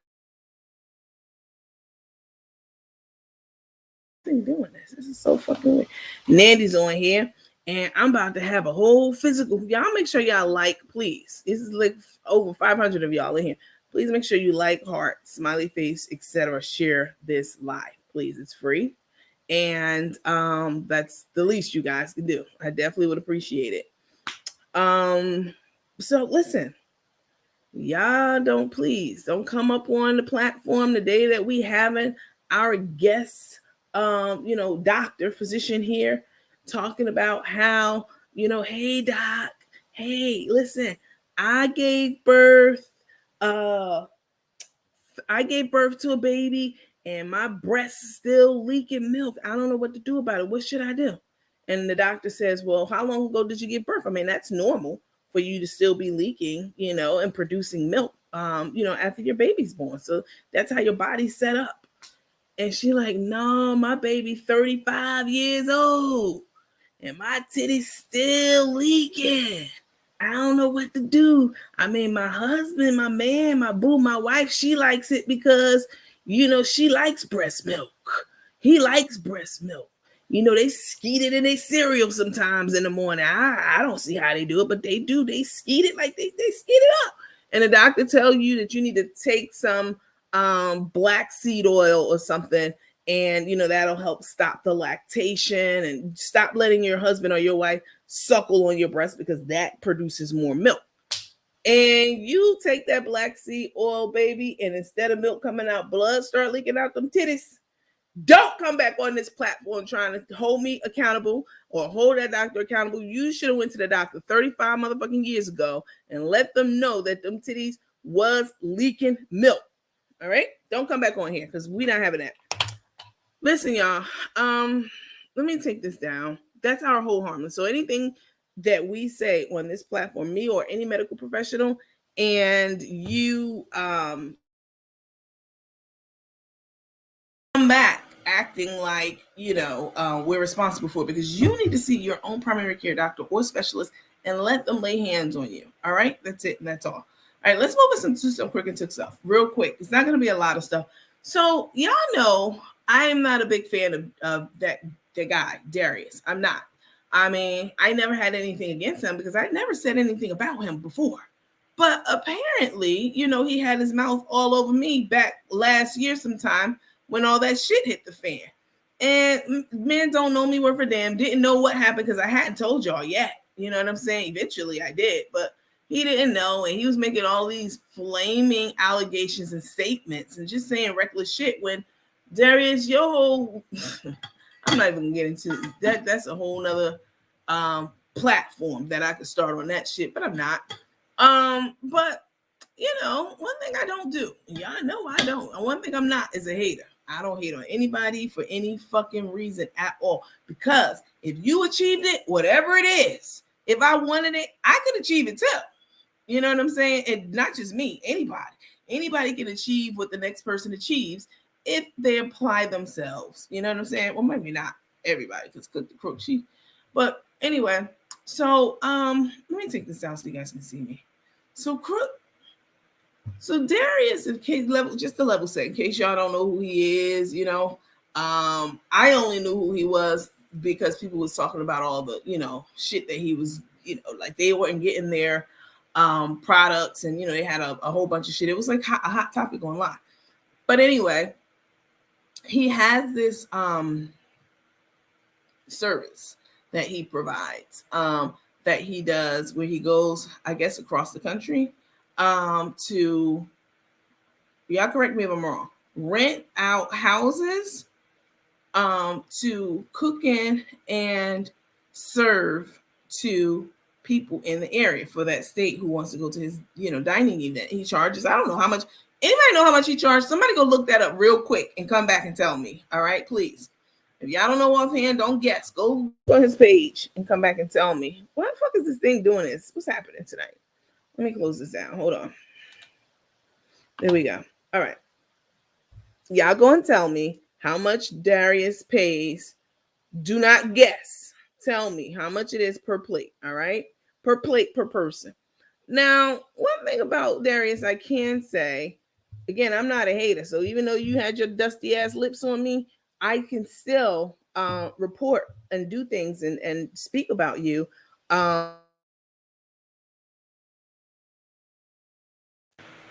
doing this. This is so fucking weird. Nandy's on here, and I'm about to have a whole physical. Y'all make sure y'all like, please. This is like over 500 of y'all in here. Please make sure you like, heart, smiley face, etc. Share this live, please. It's free, and that's the least you guys can do. I definitely would appreciate it. So listen, y'all don't come up on the platform the day that we having our guests. Doctor, physician here talking about how, hey, doc, hey, listen, I gave birth to a baby and my breast is still leaking milk. I don't know what to do about it. What should I do? And the doctor says, well, how long ago did you give birth? I mean, that's normal for you to still be leaking, and producing milk, after your baby's born. So that's how your body's set up. And she like, no, my baby 35 years old and my titty's still leaking. I don't know what to do. I mean, my husband, my man, my boo, my wife, she likes it because, she likes breast milk. He likes breast milk. They skeet it in their cereal sometimes in the morning. I don't see how they do it, but they do. They skeet it like they skeet it up. and the doctor tell you that you need to take some black seed oil or something, and that'll help stop the lactation and stop letting your husband or your wife suckle on your breast because that produces more milk. And you take that black seed oil, baby, and instead of milk coming out, blood start leaking out them titties. Don't come back on this platform trying to hold me accountable or hold that doctor accountable. You should have went to the doctor 35 motherfucking years ago and let them know that them titties was leaking milk. All right? Don't come back on here because we not having that. Listen, y'all. Let me take this down. That's our whole harmless. So anything that we say on this platform, me or any medical professional, and you come back acting like we're responsible for it, because you need to see your own primary care doctor or specialist and let them lay hands on you. All right, that's it. And that's all. All right, let's move into some quick and took stuff real quick. It's not going to be a lot of stuff. So y'all know I am not a big fan of that guy Darius. I'm not. I mean, I never had anything against him because I never said anything about him before. But apparently, he had his mouth all over me back last year sometime when all that shit hit the fan. And men don't know me worth a damn. Didn't know what happened because I hadn't told y'all yet. You know what I'm saying? Eventually I did, but he didn't know. And he was making all these flaming allegations and statements and just saying reckless shit when Darius, your whole, I'm not even gonna get into that. That's a whole nother platform that I could start on that shit, but I'm not. But one thing I don't do, y'all know I don't. One thing I'm not is a hater. I don't hate on anybody for any fucking reason at all. Because if you achieved it, whatever it is, if I wanted it, I could achieve it too. You know what I'm saying? And not just me, anybody. Anybody can achieve what the next person achieves if they apply themselves. You know what I'm saying? Well, maybe not everybody, because Cook the Crook, but anyway, so let me take this out so you guys can see me. So Crook. So Darius, just the level set, in case y'all don't know who he is, I only knew who he was because people was talking about all the, shit that he was, like they weren't getting their products, and they had a whole bunch of shit. It was like a hot topic online. But anyway, he has this service that he provides, that he does, where he goes, I guess, across the country to, y'all correct me if I'm wrong, rent out houses to cook in and serve to people in the area for that state who wants to go to his dining event. He charges, I don't know how much. Anybody know how much he charged? Somebody go look that up real quick and come back and tell me. All right, please. If y'all don't know offhand, don't guess. Go on his page and come back and tell me. Why the fuck is this thing doing this? What's happening tonight? Let me close this down. Hold on. There we go. All right. Y'all go and tell me how much Darius pays. Do not guess. Tell me how much it is per plate. All right. Per plate, per person. Now, one thing about Darius I can say, again, I'm not a hater. So even though you had your dusty ass lips on me, I can still report and do things and speak about you.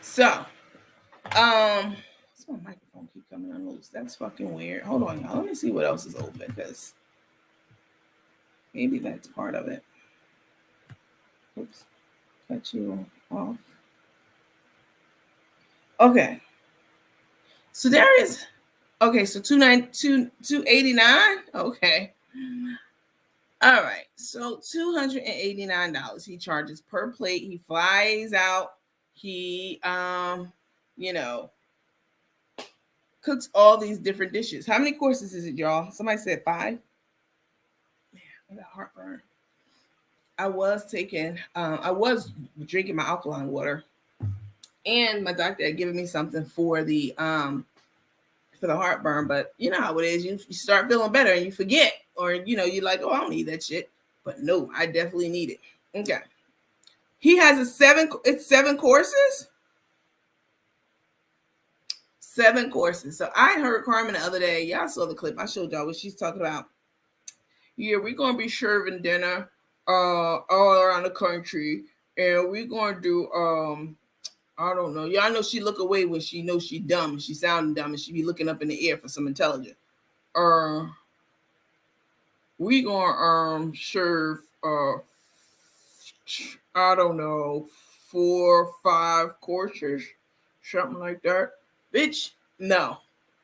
So, my microphone keep coming unloose. That's fucking weird. Hold on, y'all. Let me see what else is open, because maybe that's part of it. Oops. Cut you off. Okay. So there is, okay, so 289. Okay. All right. So $289 he charges per plate. He flies out. He cooks all these different dishes. How many courses is it, y'all? Somebody said 5. Man, I got heartburn. I was drinking my alkaline water, and my doctor had given me something for the heartburn. But you know how it is. You start feeling better and you forget, or you're like, oh, I don't need that shit. But no, I definitely need it. Okay. He has 7 courses. 7 courses. So I heard Carmen the other day. Y'all saw the clip. I showed y'all what she's talking about. Yeah, we're gonna be serving dinner all around the country, and we're gonna do I don't know. Y'all know she look away when she knows she dumb and she sounding dumb and she be looking up in the air for some intelligence. We gonna serve I don't know 4 or 5 courses, something like that. Bitch, no.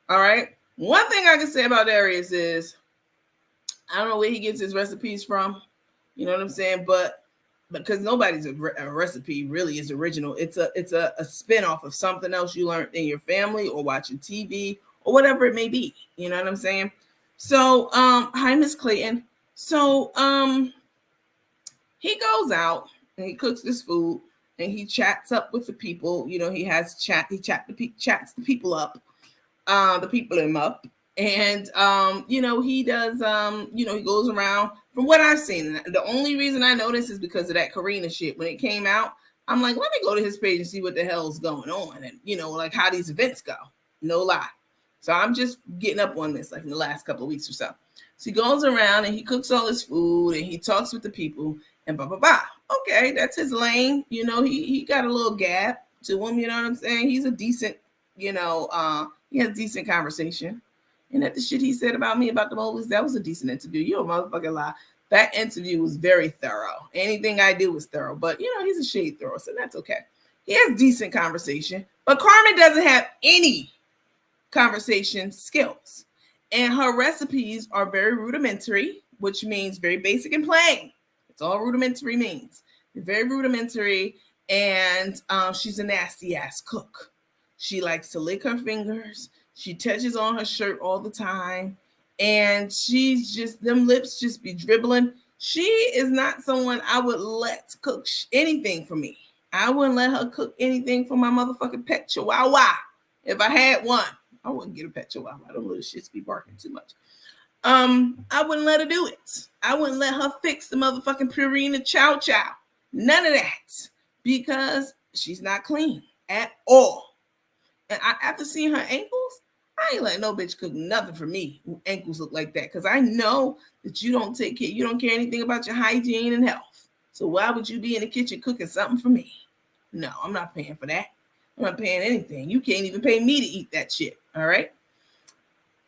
All right. One thing I can say about Darius is I don't know where he gets his recipes from. You know what I'm saying? But because nobody's a recipe really is original. It's a spin-off of something else you learned in your family or watching TV or whatever it may be. You know what I'm saying? So hi Miss Clayton. So he goes out and he cooks this food and he chats up with the people. You know, he chats the people up, the people him up. And you know, he does you know, he goes around from what I've seen. The only reason I know this is because of that Karina shit. When it came out, I'm like, let me go to his page and see what the hell's going on and you know, like how these events go. No lie. So I'm just getting up on this like in the last couple of weeks or so. So he goes around and he cooks all his food and he talks with the people and blah blah blah. Okay, that's his lane. You know, he got a little gap to him, you know what I'm saying? He's a decent, you know, he has decent conversation. And that the shit he said about me about the movies, that was a decent interview. You're a motherfucking lie. That interview was very thorough. Anything I did was thorough. But, you know, he's a shade thrower, so that's okay. He has decent conversation. But Carmen doesn't have any conversation skills. And her recipes are very rudimentary, which means very basic and plain. That's all rudimentary means. They're very rudimentary. And she's a nasty ass cook. She likes to lick her fingers. She touches on her shirt all the time. And she's just, them lips just be dribbling. She is not someone I would let cook anything for me. I wouldn't let her cook anything for my motherfucking pet chihuahua. If I had one, I wouldn't get a pet chihuahua. Them little shits be barking too much. I wouldn't let her do it. I wouldn't let her fix the motherfucking Purina Chow Chow. None of that. Because she's not clean at all. And after seeing her ankles, I ain't letting no bitch cook nothing for me who ankles look like that. Because I know that you don't take care, you don't care anything about your hygiene and health. So why would you be in the kitchen cooking something for me? No, I'm not paying for that. I'm not paying anything. You can't even pay me to eat that shit. All right.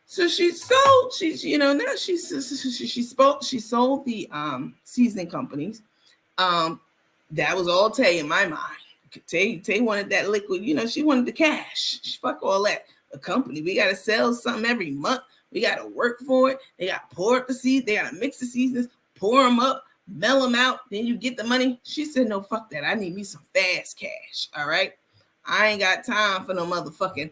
So she sold the seasoning companies. That was all Tay in my mind. Tay wanted that liquid, you know, she wanted the cash. Fuck all that. A company, we gotta sell something every month. We gotta work for it. They gotta pour up the seeds, they gotta mix the seasonings, pour them up, melt them out, then you get the money. She said, no, fuck that. I need me some fast cash. All right. I ain't got time for no motherfucking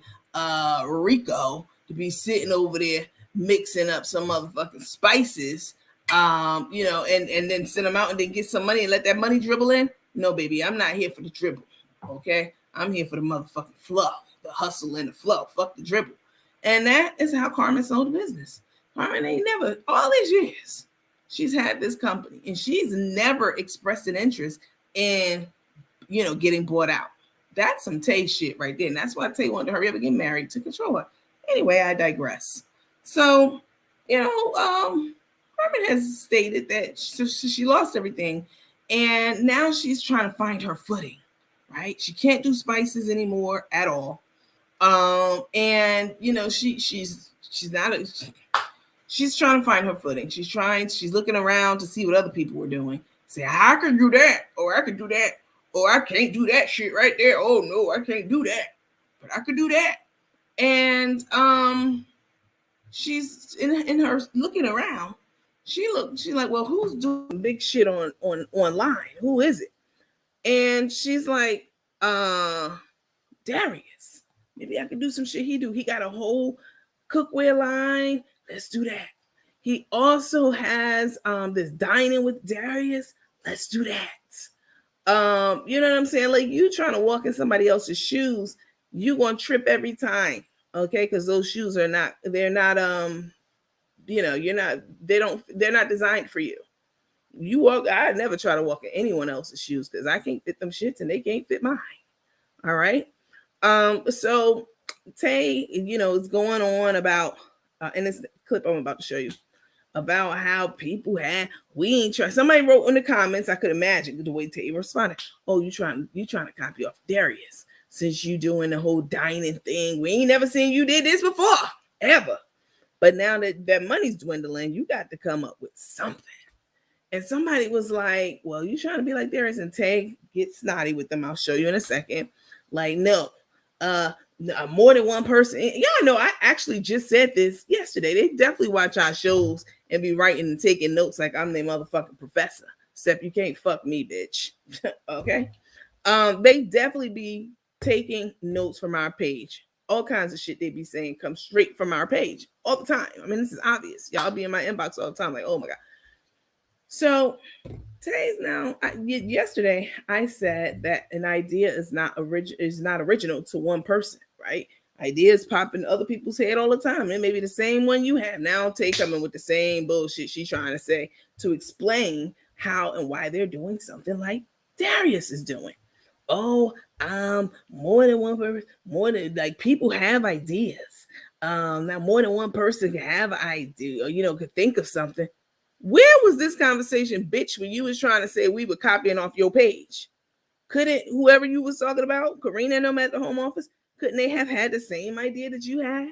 Rico to be sitting over there mixing up some motherfucking spices, you know, and then send them out and then get some money and let that money dribble in. No, baby, I'm not here for the dribble. Okay, I'm here for the motherfucking flow, the hustle and the flow. Fuck the dribble. And that is how Carmen sold the business. Carmen ain't never, all these years, she's had this company and she's never expressed an interest in, you know, getting bought out. That's some Tay shit right there. And that's why Tay wanted to hurry up and get married to control her. Anyway, I digress. So, you know, Carmen has stated that she lost everything. And now she's trying to find her footing, right? She can't do spices anymore at all. And you know, she's trying to find her footing. She's looking around to see what other people were doing. Say, I could do that, or I could do that, or I can't do that shit right there. Oh no, I can't do that, but I could do that. And she's in her looking around. She's like, well, who's doing big shit on online? Who is it? And she's like, Darius. Maybe I could do some shit he do. He got a whole cookware line. Let's do that. He also has this dining with Darius. Let's do that. You know what I'm saying? Like, you trying to walk in somebody else's shoes, you gonna trip every time. Okay, because those shoes are not, they're not you know, they're not designed for you. I never try to walk in anyone else's shoes because I can't fit them shits and they can't fit mine. All right. So Tay, you know, is going on about in this clip I'm about to show you about how people we ain't trying. Somebody wrote in the comments, I could imagine the way Tay responded. Oh, you trying to copy off Darius. since you doing the whole dining thing. We ain't never seen you did this before, ever. But now that money's dwindling, you got to come up with something. And somebody was like, well, you trying to be like Darius and Tay? Get snotty with them. I'll show you in a second. Like, no, more than one person. Y'all know I actually just said this yesterday. They definitely watch our shows and be writing and taking notes like I'm their motherfucking professor. Except you can't fuck me, bitch. Okay? They definitely be taking notes from our page. All kinds of shit they be saying comes straight from our page all the time. I mean, this is obvious. Y'all be in my inbox all the time like, oh my God. So yesterday I said that an idea is not original to one person, right? Ideas pop in other people's head all the time. It may be the same one you have. Now Tay coming with the same bullshit she's trying to say to explain how and why they're doing something like Darius is doing. Oh, more than one person, more than like people have ideas. Now more than one person can have an idea or, could think of something. Where was this conversation, bitch, when you was trying to say we were copying off your page? Couldn't whoever you was talking about, Karina and them at the home office, couldn't they have had the same idea that you had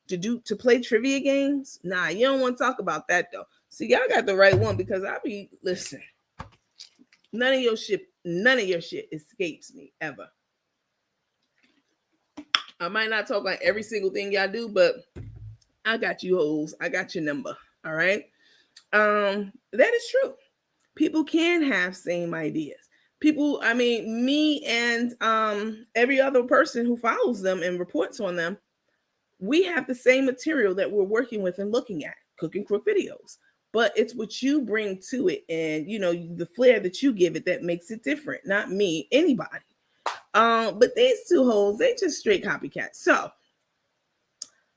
to play trivia games? Nah, you don't want to talk about that though. See, y'all got the right one because listen, none of your shit escapes me ever. I might not talk about every single thing y'all do, but I got you hoes. I got your number. All right. That is true. People can have same ideas. People, me and every other person who follows them and reports on them, we have the same material that we're working with and looking at, Cook and Crook videos. But it's what you bring to it and, the flair that you give it that makes it different. Not me, anybody. But these two hoes, they just straight copycats. So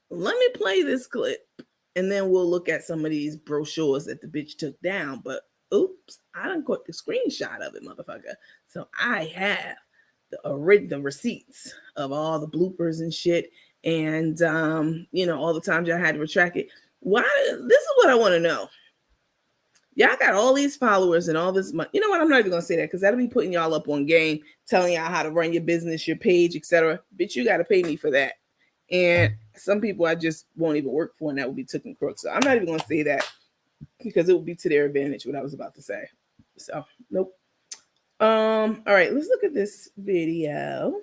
let me play this clip and then we'll look at some of these brochures that the bitch took down. But oops, I done caught the screenshot of it, motherfucker. So I have the receipts of all the bloopers and shit. And, all the times y'all had to retract it. Why? This is what I want to know. Y'all got all these followers and all this money. You know what? I'm not even going to say that because that'll be putting y'all up on game, telling y'all how to run your business, your page, etc. Bitch, you got to pay me for that. And some people I just won't even work for, and that will be Cook and Crook. So I'm not even going to say that because it will be to their advantage what I was about to say. So, nope. All right, let's look at this video,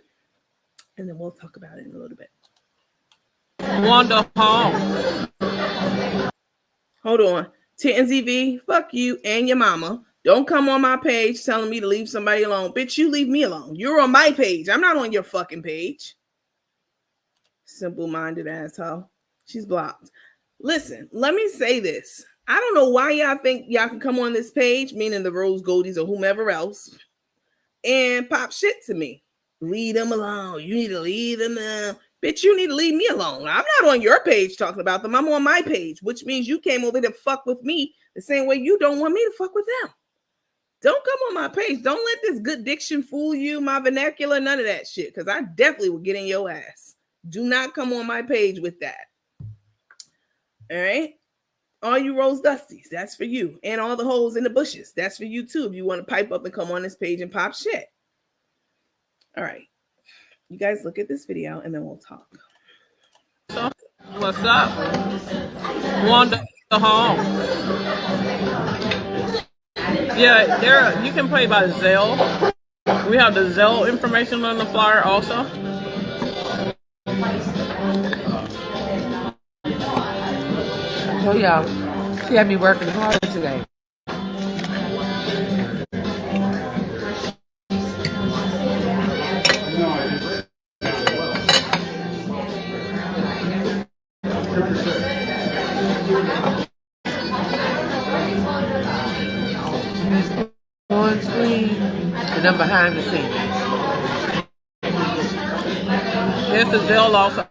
and then we'll talk about it in a little bit. Wanda home. Hold on. TNZV, fuck you and your mama. Don't come on my page telling me to leave somebody alone. Bitch, you leave me alone. You're on my page. I'm not on your fucking page. Simple-minded asshole. She's blocked. Listen, let me say this. I don't know why y'all think y'all can come on this page, meaning the Rose Goldies or whomever else, and pop shit to me. Leave them alone. You need to leave them alone. Bitch, you need to leave me alone. I'm not on your page talking about them. I'm on my page, which means you came over to fuck with me the same way you don't want me to fuck with them. Don't come on my page. Don't let this good diction fool you, my vernacular, none of that shit, because I definitely will get in your ass. Do not come on my page with that. All right? All you Rose Dusties, that's for you. And all the holes in the bushes, that's for you too. If you want to pipe up and come on this page and pop shit. All right. You guys look at this video and then we'll talk. What's up? Wanda home. Yeah, there you can pay by Zelle. We have the Zelle information on the flyer also. Oh yeah, she had me working hard today. On screen and then behind the scenes. There's the Zelle also.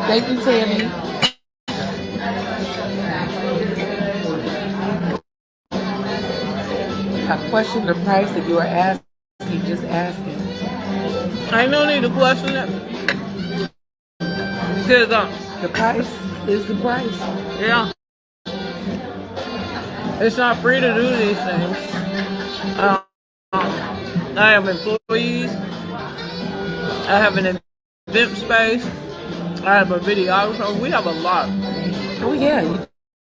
Thank you, Tammy. I question the price that you are asking, just asking. I no need to question it. Because the price is the price. Yeah. It's not free to do these things. I have employees. I have an event space. I have a videographer. We have a lot. Oh yeah,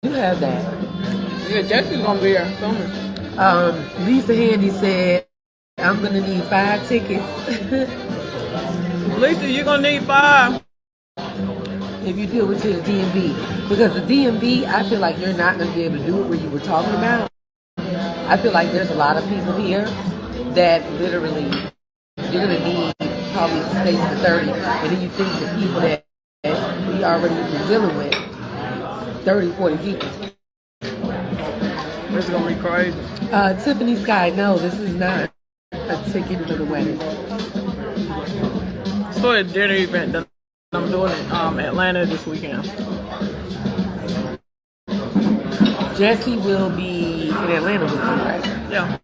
you have that. Yeah, Jesse's gonna be here soon. Lisa Handy said, I'm gonna need 5 tickets. Lisa, you're gonna need 5. If you do it to the DMV. Because the DMV, I feel like you're not gonna be able to do it where you were talking about. I feel like there's a lot of people here that literally you're gonna need probably a space for 30. And then you think the people that we already been dealing with, 30, 40 people. This is gonna be crazy. Tiffany Sky, no, this is not a ticket for the wedding. It's for a dinner event that I'm doing in Atlanta this weekend. Jesse will be in Atlanta with you, right? Yeah.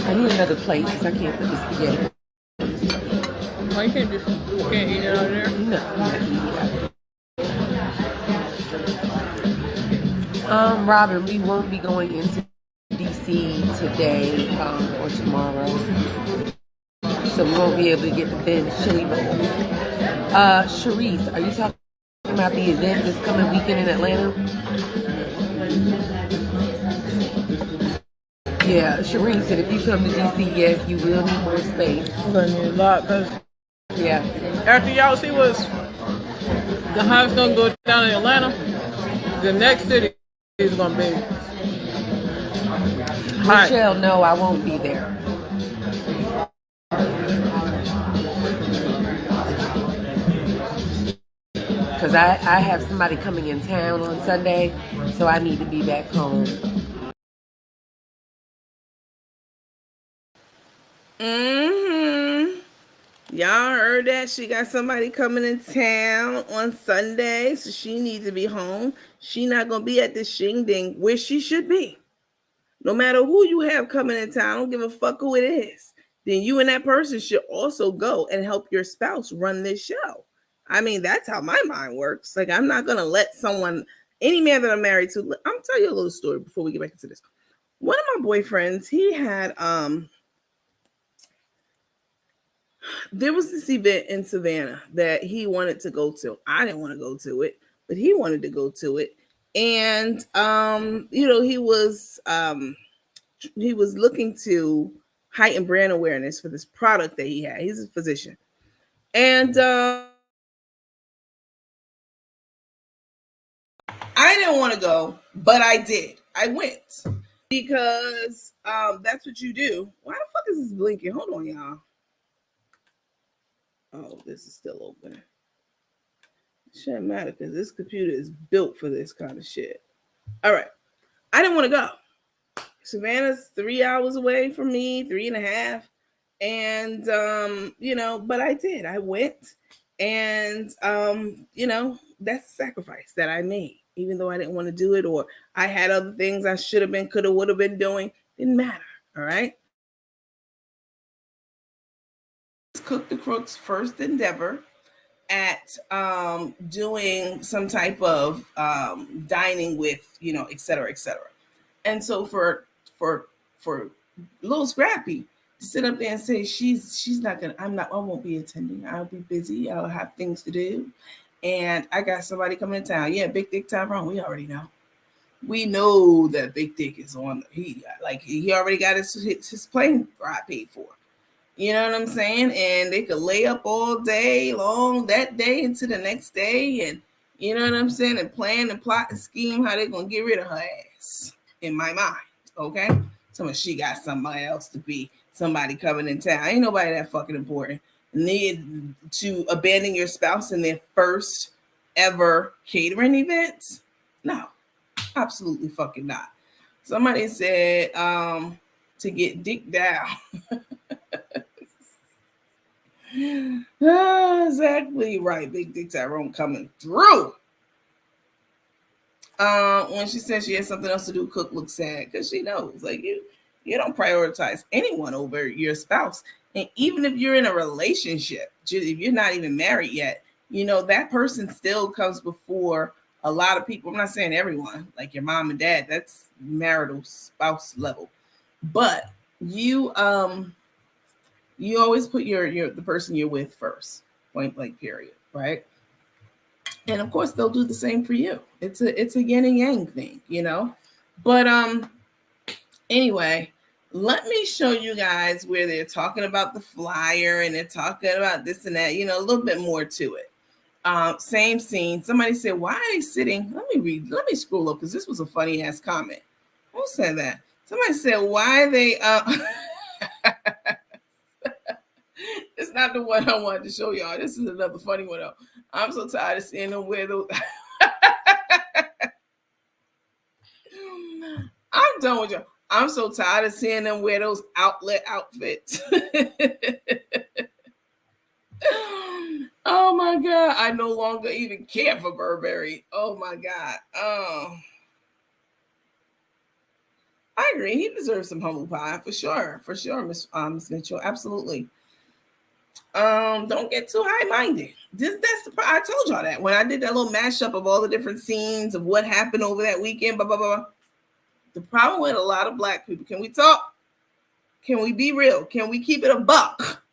I need another plate because I can't put this together. Why you can't eat it out there? No, I'm not eating it out. Robin, we won't be going into DC today or tomorrow. So we won't be able to get the thin chili bowl. Sharice, are you talking about the event this coming weekend in Atlanta? Yeah, Shireen said if you come to DC, yes, you will need more space. I'm gonna need a lot because Yeah. after y'all see how it's gonna go down in Atlanta, the next city is gonna be hot. Michelle, no, I won't be there. Because I have somebody coming in town on Sunday, so I need to be back home. Y'all heard that? She got somebody coming in town on Sunday, so she needs to be home. She not gonna be at the shindig where she should be. No matter who you have coming in town, I don't give a fuck who it is. Then you and that person should also go and help your spouse run this show. I mean, that's how my mind works. Like, I'm not gonna let someone, any man that I'm married to, I'm tell you a little story before we get back into this. One of my boyfriends, he had there was this event in Savannah that he wanted to go to. I didn't want to go to it, but he wanted to go to it. And he was looking to heighten brand awareness for this product that he had. He's a physician. And I didn't want to go, but I did. I went because that's what you do. Why the fuck is this blinking? Hold on, y'all. Oh, this is still open. It shouldn't matter because this computer is built for this kind of shit. All right. I didn't want to go. Savannah's 3 hours away from me, 3.5. And, but I did. I went. And, that's a sacrifice that I made. Even though I didn't want to do it, or I had other things I should have been, could have, would have been doing. Didn't matter. All right. Cook the Crook's first endeavor at doing some type of dining with, et cetera, et cetera. And so for little Scrappy to sit up there and say she's not gonna, I won't be attending. I'll be busy. I'll have things to do. And I got somebody coming to town. Yeah, Big Dick Tyrone. We already know. We know that Big Dick is on. He already got his plane ride paid for. You know what I'm saying? And they could lay up all day long that day into the next day, and you know what I'm saying, and plan and plot and scheme how they're gonna get rid of her ass. In my mind, okay. So she got somebody else to be somebody coming in town. Ain't nobody that fucking important. Need to abandon your spouse in their first ever catering event? No, absolutely fucking not. Somebody said to get dick down. Exactly right. Big Dick Tyrone coming through. When she said she had something else to do, Cook looks sad because she knows, like, you don't prioritize anyone over your spouse. And even if you're in a relationship, if you're not even married yet, that person still comes before a lot of people, I'm not saying everyone, like your mom and dad, that's marital spouse level, but you always put your the person you're with first, point blank period, right? And of course they'll do the same for you. It's a yin and yang thing, you know. But anyway, let me show you guys where they're talking about the flyer and they're talking about this and that, you know, a little bit more to it. Same scene. Somebody said, why are they sitting? Let me read, let me scroll up because this was a funny ass comment. Who said that? Somebody said, why are they it's not the one I wanted to show y'all. This is another funny one though. I'm so tired of seeing them wear those. I'm done with y'all. I'm so tired of seeing them wear those outlet outfits. Oh my God. I no longer even care for Burberry. Oh my God. Oh. I agree. He deserves some humble pie for sure. For sure, Miss Mitchell. Absolutely. Don't get too high-minded. I told y'all that when I did that little mashup of all the different scenes of what happened over that weekend, blah blah blah. The problem with a lot of Black people, can we talk? Can we be real? Can we keep it a buck?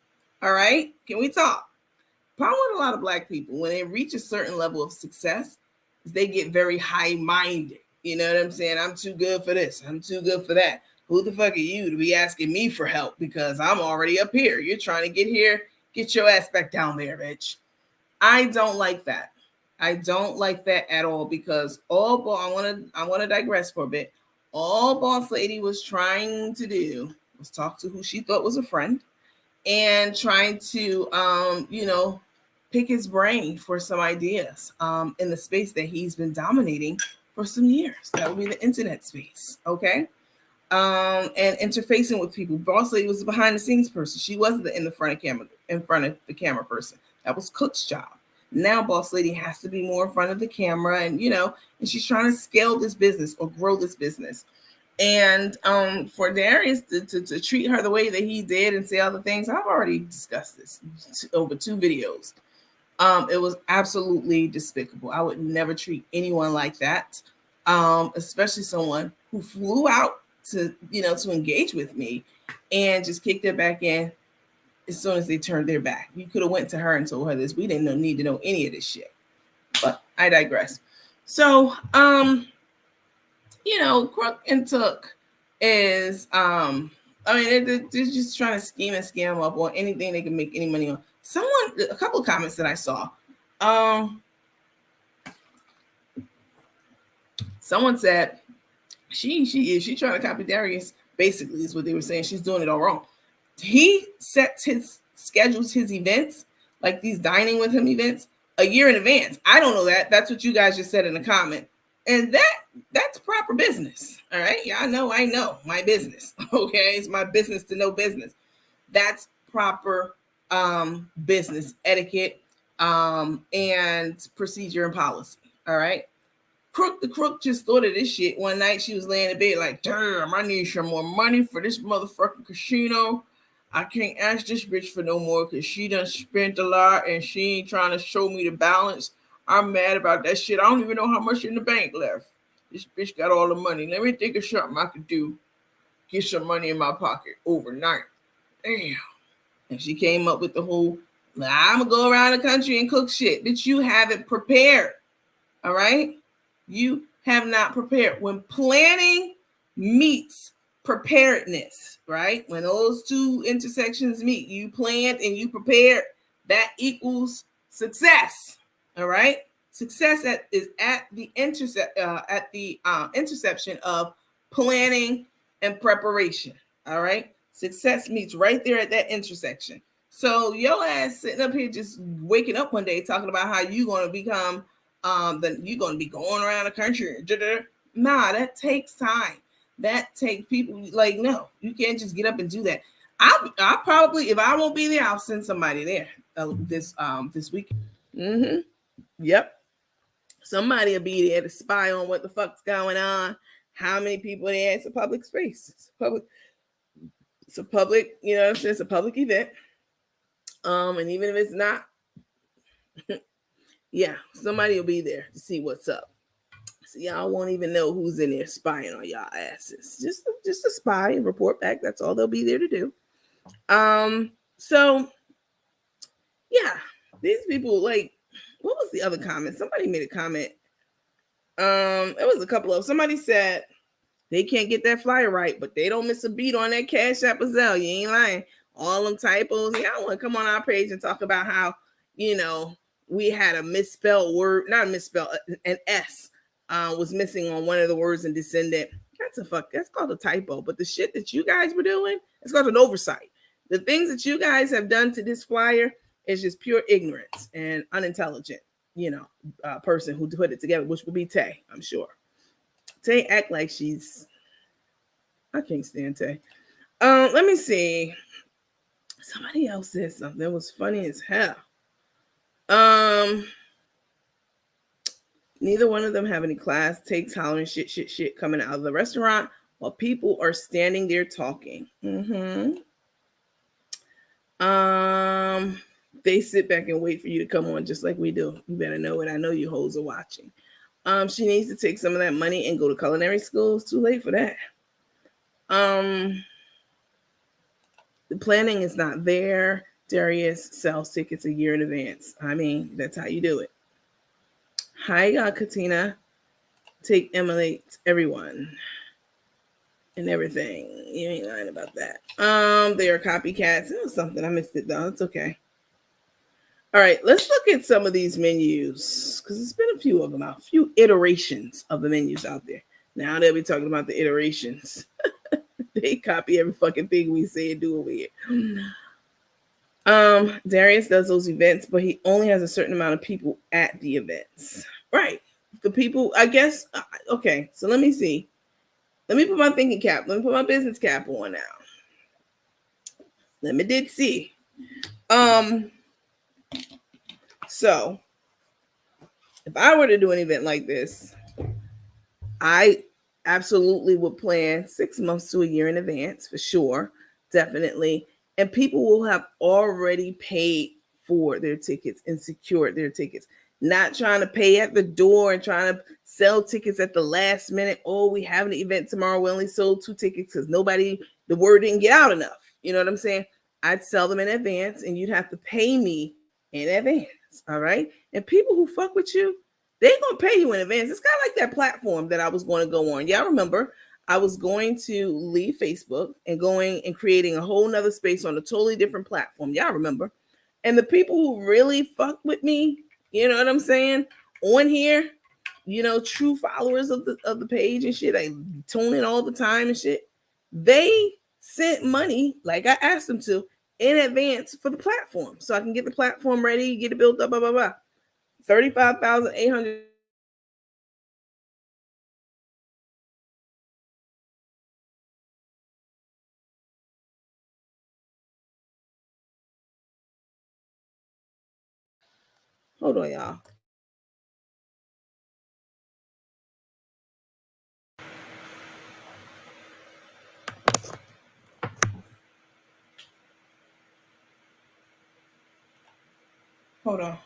All right? Can we talk? Problem with a lot of Black people, when they reach a certain level of success, is they get very high-minded. You know what I'm saying? I'm too good for this. I'm too good for that. Who the fuck are you to be asking me for help because I'm already up here? You're trying to get here. Get your ass back down there, bitch. I don't like that. I don't like that at all because I want to digress for a bit. All Boss Lady was trying to do was talk to who she thought was a friend and trying to pick his brain for some ideas in the space that he's been dominating for some years. That would be the internet space, okay? And interfacing with people. Boss Lady was the behind the scenes person. She wasn't in the front of the camera person. That was Cook's job. Now Boss Lady has to be more in front of the camera, and and she's trying to scale this business or grow this business. And for Darius to treat her the way that he did and say other things, I've already discussed this over 2 videos. It was absolutely despicable. I would never treat anyone like that, especially someone who flew out to engage with me and just kicked it back in as soon as they turned their back. You could have went to her and told her this. We didn't need to know any of this shit. But I digress. So, Crook and Took is, they're just trying to scheme and scam up on anything they can make any money on. A couple of comments that I saw. Someone said she trying to copy Darius, basically is what they were saying. She's doing it all wrong. He schedules his events, like these dining with him events, a year in advance. I don't know that. That's what you guys just said in the comment. And that's proper business. All right. Yeah, I know my business. Okay. It's my business to know business. That's proper business etiquette and procedure and policy. All right. The Crook just thought of this shit one night. She was laying in bed like, damn, I need some more money for this motherfucking casino. I can't ask this bitch for no more because she done spent a lot and she ain't trying to show me the balance. I'm mad about that shit. I don't even know how much in the bank left. This bitch got all the money. Let me think of something I could do. Get some money in my pocket overnight. Damn. And she came up with the whole, I'm going to go around the country and cook shit. Bitch, you haven't prepared. All right? You have not prepared. When planning meets preparedness, right? When those 2 intersections meet, you planned and you prepared, that equals success. All right? Success is at the intersection of planning and preparation. All right? Success meets right there at that intersection. So your ass sitting up here just waking up one day talking about how you going to become you're going to be going around the country. Nah, that takes time. That takes people like, no, you can't just get up and do that. I'll probably, if I won't be there, I'll send somebody there this weekend. Yep. Somebody will be there to spy on what the fuck's going on. How many people there? It's a public space. It's a public, you know what I'm saying? It's a public event. And even if it's not, yeah, somebody will be there to see what's up. So y'all won't even know who's in there spying on y'all asses. Just a spy and report back. That's all they'll be there to do. So yeah, these people, like, what was the other comment? Somebody made a comment. It was a couple of, somebody said they can't get that flyer right, but they don't miss a beat on that Cash App or Zelle. You ain't lying. All them typos. Y'all want to come on our page and talk about how, we had a misspelled word, not a misspelled, an S was missing on one of the words in descendant. That's called a typo. But the shit that you guys were doing, it's called an oversight. The things that you guys have done to this flyer is just pure ignorance and unintelligent, person who put it together, which will be Tay, I'm sure. Tay act like I can't stand Tay. Let me see. Somebody else said something that was funny as hell. Neither one of them have any class. Takes hollering shit coming out of the restaurant while people are standing there talking. They sit back and wait for you to come on just like we do. You better know it. I know you hoes are watching. She needs to take some of that money and go to culinary school. It's too late for that. The planning is not there. Darius sells tickets a year in advance. I mean, that's how you do it. Hi, Katina. Take emulates everyone and everything. You ain't lying about that. They are copycats. It was something. I missed it though. It's okay. All right, let's look at some of these menus because there's been a few of them out, a few iterations of the menus out there. Now they'll be talking about the iterations. They copy every fucking thing we say and do over here. Darius does those events, but he only has a certain amount of people at the events. Right. The people, I guess. Okay, so let me see. Let me put my thinking cap. Let me put my business cap on now. Let me did see. So if I were to do an event like this, I absolutely would plan 6 months to a year in advance for sure. Definitely. And people will have already paid for their tickets and secured their tickets. Not trying to pay at the door and trying to sell tickets at the last minute. Oh, we have an event tomorrow. We only sold 2 tickets because the word didn't get out enough. You know what I'm saying? I'd sell them in advance and you'd have to pay me in advance. All right. And people who fuck with you, they gonna pay you in advance. It's kind of like that platform that I was going to go on. Y'all remember I was going to leave Facebook and going and creating a whole nother space on a totally different platform. Y'all remember? And the people who really fuck with me, you know what I'm saying? On here, true followers of the page and shit. I tune in all the time and shit. They sent money, like I asked them to, in advance for the platform. So I can get the platform ready, get it built up, blah, blah, blah. 35,800. Hold on, y'all. Hold on.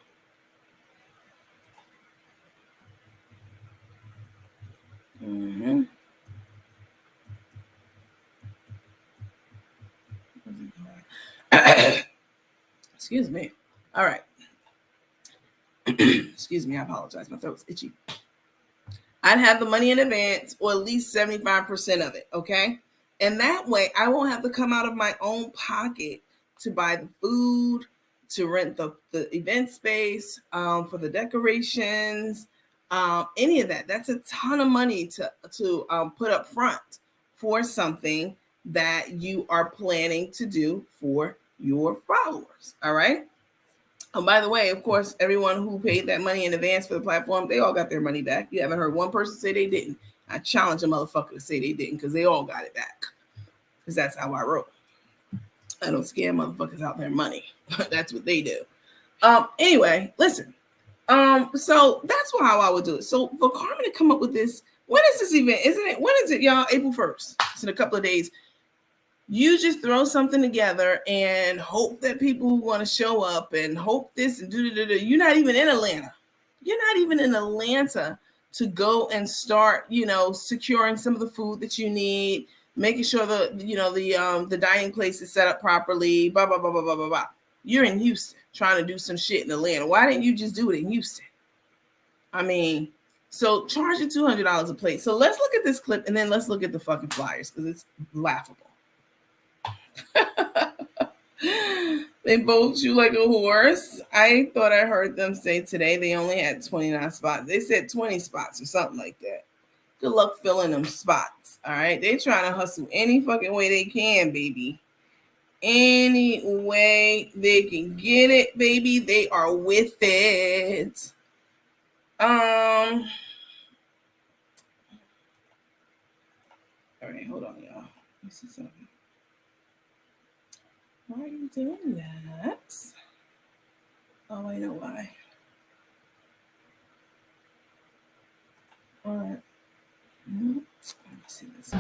Excuse me. All right. Excuse me. I apologize. My throat's itchy. I'd have the money in advance or at least 75% of it. Okay. And that way I won't have to come out of my own pocket to buy the food, to rent the event space, for the decorations, any of that. That's a ton of money to put up front for something that you are planning to do for your followers. All right. And by the way, of course, everyone who paid that money in advance for the platform, they all got their money back. You haven't heard one person say they didn't. I challenge a motherfucker to say they didn't because they all got it back. Because that's how I roll. I don't scam motherfuckers out their money. That's what they do. Anyway, listen. So that's how I would do it. So for Carmen to come up with this, when is this event? Isn't it? When is it, y'all? April 1st. It's in a couple of days. You just throw something together and hope that people want to show up and hope this and do. You're not even in Atlanta. You're not even in Atlanta to go and start, securing some of the food that you need, making sure the dining place is set up properly, blah, blah, blah, blah, blah, blah, blah. You're in Houston trying to do some shit in Atlanta. Why didn't you just do it in Houston? I mean, so charging $200 a plate. So let's look at this clip and then let's look at the fucking flyers because it's laughable. They bolt you like a horse. I thought I heard them say today they only had 29 spots. They said 20 spots or something like that. Good luck filling them spots. All right. They trying to hustle any fucking way they can, baby. Any way they can get it, baby. They are with it. All right, hold on, y'all. Let me see something. Why are you doing that? Oh, I know why. All right. Let me see this.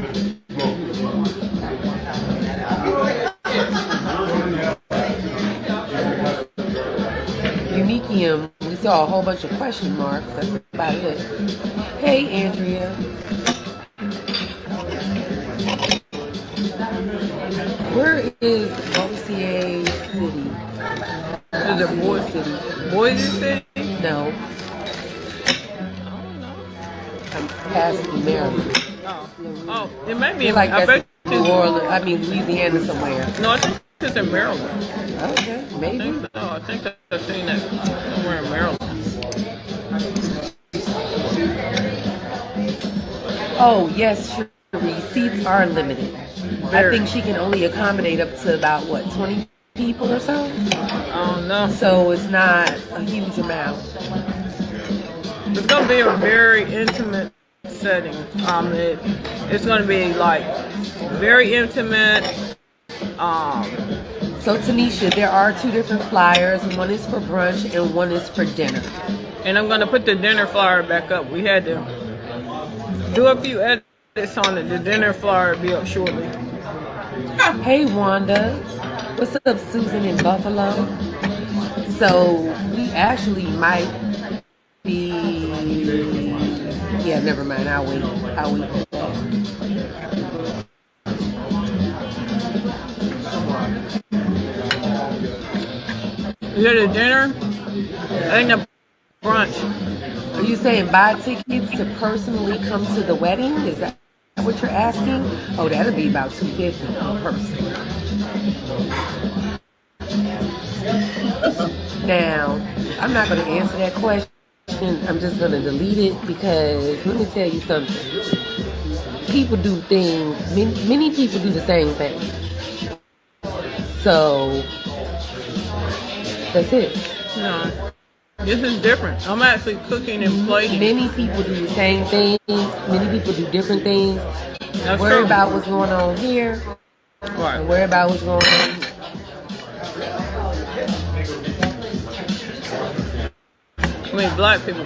Unikium, we saw a whole bunch of question marks. That's about it. Hey, Andrea. Where is OCA City? Is it Boise City? Boise City? No. I'm past Maryland. Oh, it might be in, like I bet New Orleans. I mean, Louisiana somewhere. No, I think it's in Maryland. Okay, maybe. I think I've seen that somewhere in Maryland. Oh, yes, sure. Seats are limited. I think she can only accommodate up to about, 20 people or so? Oh, no. So it's not a huge amount. It's going to be a very intimate setting. It's going to be, very intimate. So, Tanisha, there are two different flyers. One is for brunch and one is for dinner. And I'm going to put the dinner flyer back up. We had to do a few edits on it. The dinner flyer will be up shortly. Hey, Wanda. What's up, Susan in Buffalo? So, we actually might be... Yeah, never mind. I'll wait for that. Is it a dinner? I think a brunch. Are you saying buy tickets to personally come to the wedding? Is that what you're asking? Oh, that'll be about $250 per person. Now, I'm not going to answer that question. I'm just going to delete it because let me tell you something. People do things, many people do the same thing. So, that's it. No. This is different. I'm actually cooking and plating. Many people do the same things. Many people do different things. That's worry true. about what's going on here. Right. And worry about what's going on here. I mean, black people.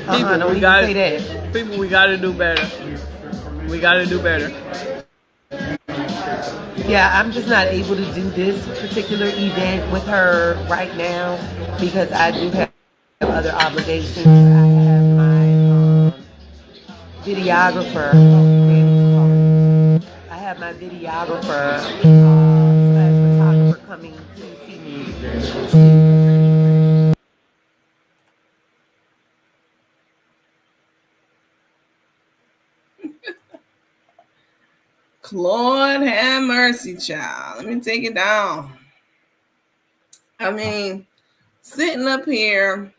Don't even say that. People, we got to do better. We got to do better. Yeah, I'm just not able to do this particular event with her right now because I do have other obligations. I have my videographer. I have my videographer / photographer coming to see me. Lord have mercy, child. Let me take it down. I mean, sitting up here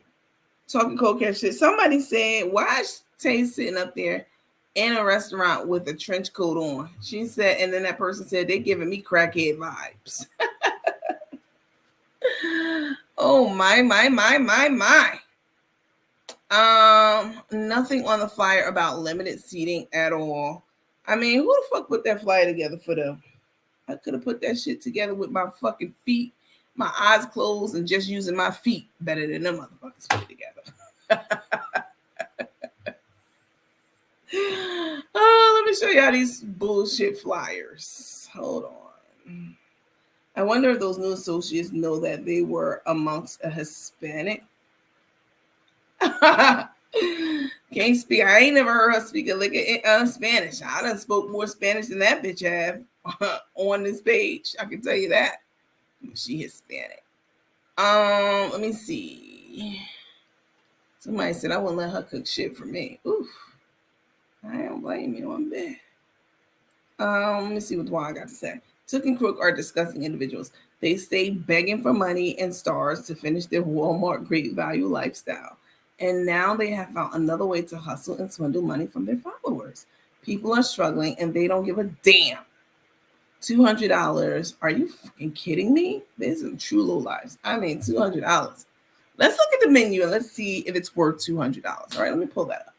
talking cold cash shit. Somebody said, why is Tay sitting up there in a restaurant with a trench coat on? She said, and then that person said, they're giving me crackhead vibes. Oh, my. Nothing on the flyer about limited seating at all. I mean, who the fuck put that flyer together for them? I could have put that shit together with my fucking feet, my eyes closed, and just using my feet better than them motherfuckers put it together. Oh, let me show y'all these bullshit flyers. Hold on. I wonder if those new associates know that they were amongst a Hispanic Can't speak. I ain't never heard her speak a lick of Spanish. I done spoke more Spanish than that bitch have on this page. I can tell you that. She Hispanic. Let me see. Somebody said I wouldn't let her cook shit for me. Oof. I don't blame you one bit. Let me see what I got to say. Took and Crook are disgusting individuals. They stay begging for money and stars to finish their Walmart great value lifestyle. And now they have found another way to hustle and swindle money from their followers. People are struggling and they don't give a damn. $200. Are you fucking kidding me? There's some true low lives. I mean, $200. Let's look at the menu and let's see if it's worth $200. All right, let me pull that up.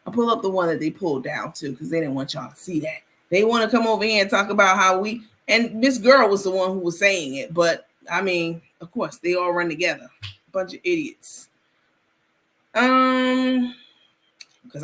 I'll pull up the one that they pulled down too because they didn't want y'all to see that. They want to come over here and talk about how we, and Miss Girl was the one who was saying it, but I mean, of course, they all run together. Bunch of idiots. Because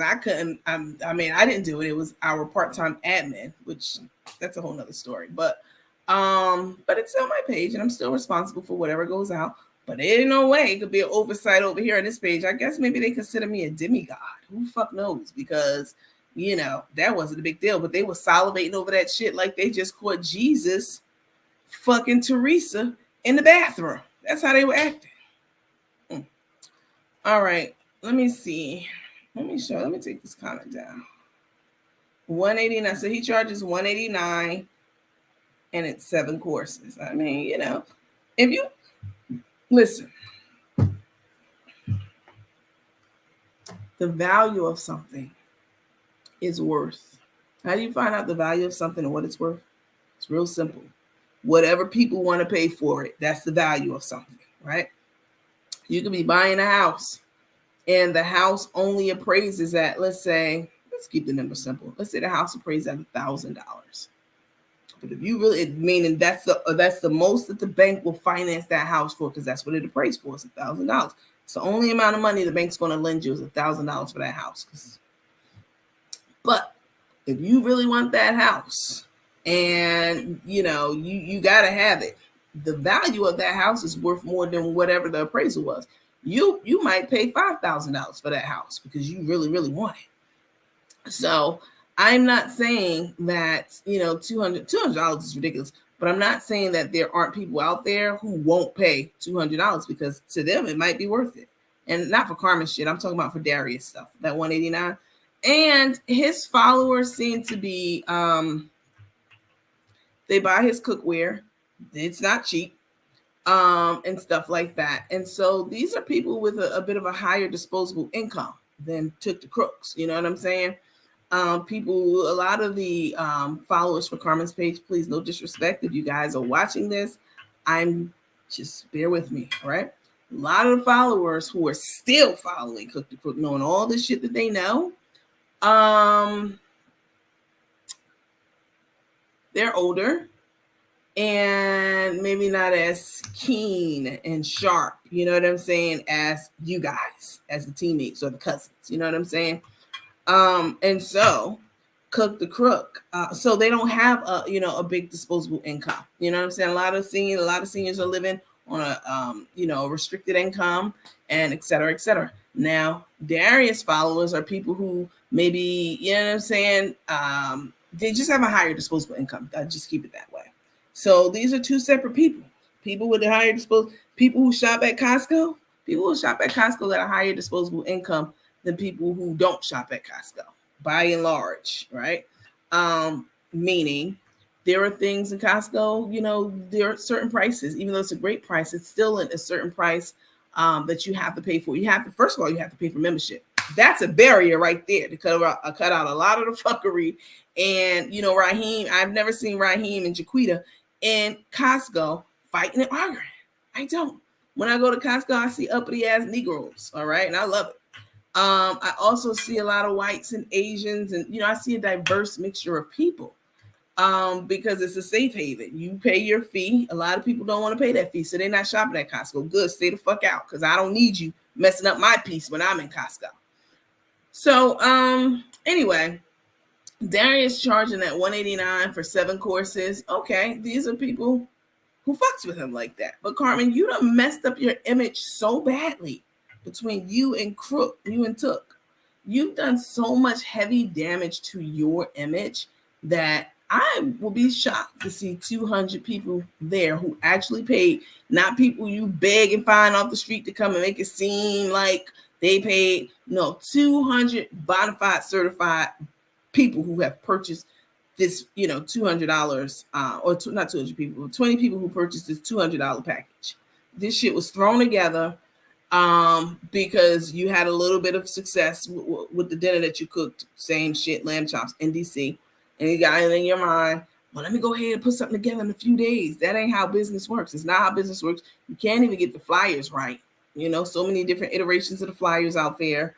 I couldn't, I mean, I didn't do it. It was our part-time admin, which that's a whole nother story. But it's on my page and I'm still responsible for whatever goes out. But there ain't no way it could be an oversight over here on this page. I guess maybe they consider me a demigod. Who the fuck knows? Because, you know, that wasn't a big deal. But they were salivating over that shit like they just caught Jesus fucking Teresa in the bathroom. That's how they were acting. All right. Let me see. Let me take this comment down. 189. So he charges 189 and it's 7 courses. I mean, you know, if you listen, the value of something is worth. How do you find out the value of something and what it's worth? It's real simple. Whatever people want to pay for it, that's the value of something, right? You could be buying a house and the house only appraises at, let's keep the number simple. Let's say the house appraises at $1,000. But if you really, meaning that's the most that the bank will finance that house for, because that's what it appraised for, is $1,000. It's the only amount of money the bank's going to lend you is $1,000 for that house. But if you really want that house and you know you got to have it, the value of that house is worth more than whatever the appraisal was. You might pay $5,000 for that house because you really, really want it. So I'm not saying that, you know, $200 is ridiculous, but I'm not saying that there aren't people out there who won't pay $200 because to them it might be worth it. And not for Carmen's shit. I'm talking about for Darius stuff, that 189. And his followers seem to be, they buy his cookware. It's not cheap. And stuff like that. And so these are people with a bit of a higher disposable income than took the Crooks. You know what I'm saying? A lot of the followers for Carmen's page, please, no disrespect. If you guys are watching this, I'm just bear with me. All right. A lot of the followers who are still following Cook the Crook, knowing all this shit that they know, they're older. And maybe not as keen and sharp, you know what I'm saying, as you guys, as the teammates or the cousins, you know what I'm saying? And so Cook the Crook, so they don't have a big disposable income, you know what I'm saying? A lot of seniors are living on a restricted income and et cetera, et cetera. Now, Darius followers are people who maybe, you know what I'm saying, they just have a higher disposable income. I just keep it that way. So these are two separate people. People with a higher disposable, people who shop at Costco. People who shop at Costco got a higher disposable income than people who don't shop at Costco, by and large, right? Meaning there are things in Costco, you know, there are certain prices, even though it's a great price, it's still a certain price that you have to pay for. First of all, you have to pay for membership. That's a barrier right there to cut out a lot of the fuckery. And, you know, Raheem, I've never seen Raheem and Jaquita in Costco fighting and arguing. I don't. When I go to Costco, I see uppity ass Negroes, all right? And I love it. I also see a lot of whites and Asians, and, you know, I see a diverse mixture of people because it's a safe haven. You pay your fee. A lot of people don't want to pay that fee, so they're not shopping at Costco. Good, stay the fuck out because I don't need you messing up my peace when I'm in Costco. So anyway, Darius charging that $189 for 7 courses. Okay, these are people who fucks with him like that. But Carmen, you done messed up your image so badly between you and Crook, you and Took, you've done so much heavy damage to your image that I will be shocked to see 200 people there who actually paid, not people you beg and find off the street to come and make it seem like they paid. No, 200 bona fide certified people who have purchased this, $200, not 200 people, 20 people who purchased this $200 package. This shit was thrown together because you had a little bit of success with the dinner that you cooked. Same shit, lamb chops in DC, and you got it in your mind, well, let me go ahead and put something together in a few days. That ain't how business works. It's not how business works. You can't even get the flyers right. So many different iterations of the flyers out there.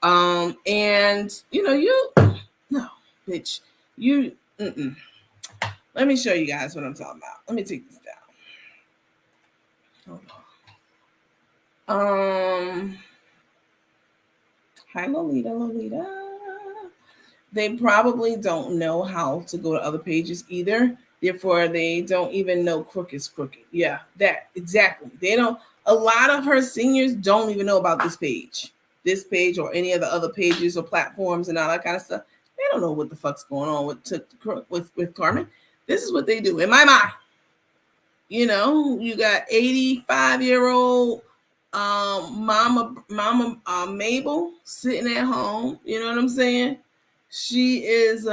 And no, bitch, let me show you guys what I'm talking about. Let me take this down. Hold on. Hi, Lolita. They probably don't know how to go to other pages either. Therefore, they don't even know Crook is crooked. Yeah, that exactly. They don't. A lot of her seniors don't even know about this page, or any of the other pages or platforms and all that kind of stuff. They don't know what the fuck's going on with Carmen. This is what they do. In my mind, you got 85-year-old Mama Mabel sitting at home. You know what I'm saying? She is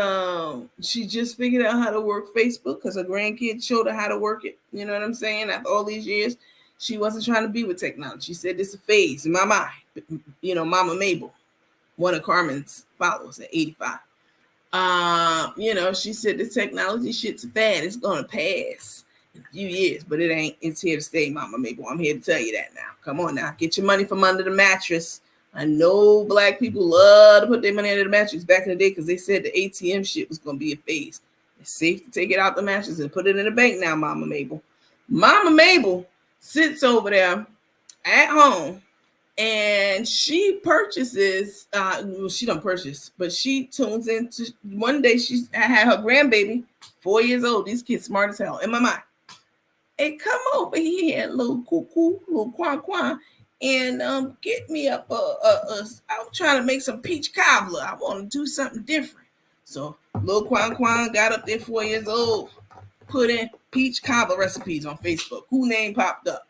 she just figured out how to work Facebook because her grandkids showed her how to work it. You know what I'm saying? After all these years, she wasn't trying to be with technology. She said this is a phase in my mind. Mama Mabel, one of Carmen's followers at 85. She said the technology shit's a fad. It's gonna pass in a few years, but it ain't. It's here to stay, Mama Mabel. I'm here to tell you that now. Come on now, get your money from under the mattress. I know Black people love to put their money under the mattress back in the day because they said the ATM shit was gonna be a phase. It's safe to take it out the mattress and put it in the bank now, Mama Mabel. Mama Mabel sits over there at home. And she purchases, she don't purchase, but she tunes into, one day I had her grandbaby, 4 years old. These kids smart as hell in my mind. Hey, come over here, little cuckoo, little quan, and get me up I'm trying to make some peach cobbler. I want to do something different. So little quan got up there, 4 years old, put in peach cobbler recipes on Facebook. Who name popped up?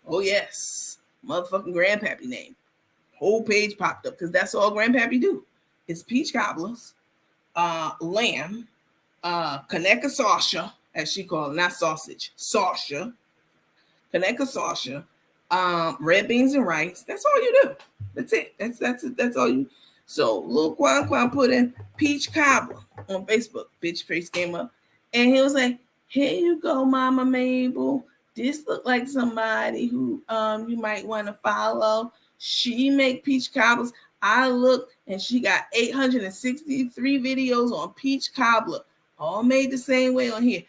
Oh, yes. Motherfucking Grandpappy name. Whole page popped up because that's all Grandpappy do. It's peach cobblers, lamb, Kaneka Sasha, as she called it, not sausage, Sasha, Kaneka Sasha, red beans and rice. That's all you do. That's it. That's all you. So Lil Quan put in peach cobbler on Facebook. Bitch face came up, and he was like, "Here you go, Mama Mabel. This look like somebody who you might want to follow. She make peach cobblers. I look, and she got 863 videos on peach cobbler, all made the same way on here.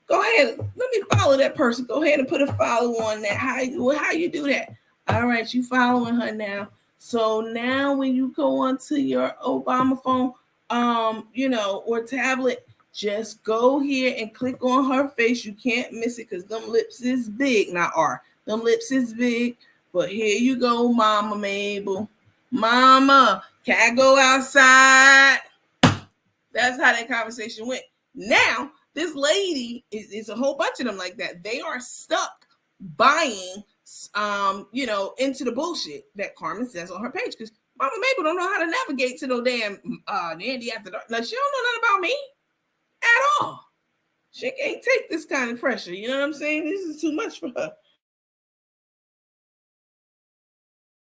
Go ahead, let me follow that person. Go ahead and put a follow on that. How you do that? All right, you following her now. So now when you go onto your Obama phone, or tablet, just go here and click on her face. You can't miss it because them lips is big. Not R. Them lips is big. But here you go, Mama Mabel. Mama, can I go outside? That's how that conversation went. Now, this lady is a whole bunch of them like that. They are stuck buying, into the bullshit that Carmen says on her page because Mama Mabel don't know how to navigate to no damn Nandy after dark. Like, she don't know nothing about me at all. She can't take this kind of pressure. You know what I'm saying? This is too much for her.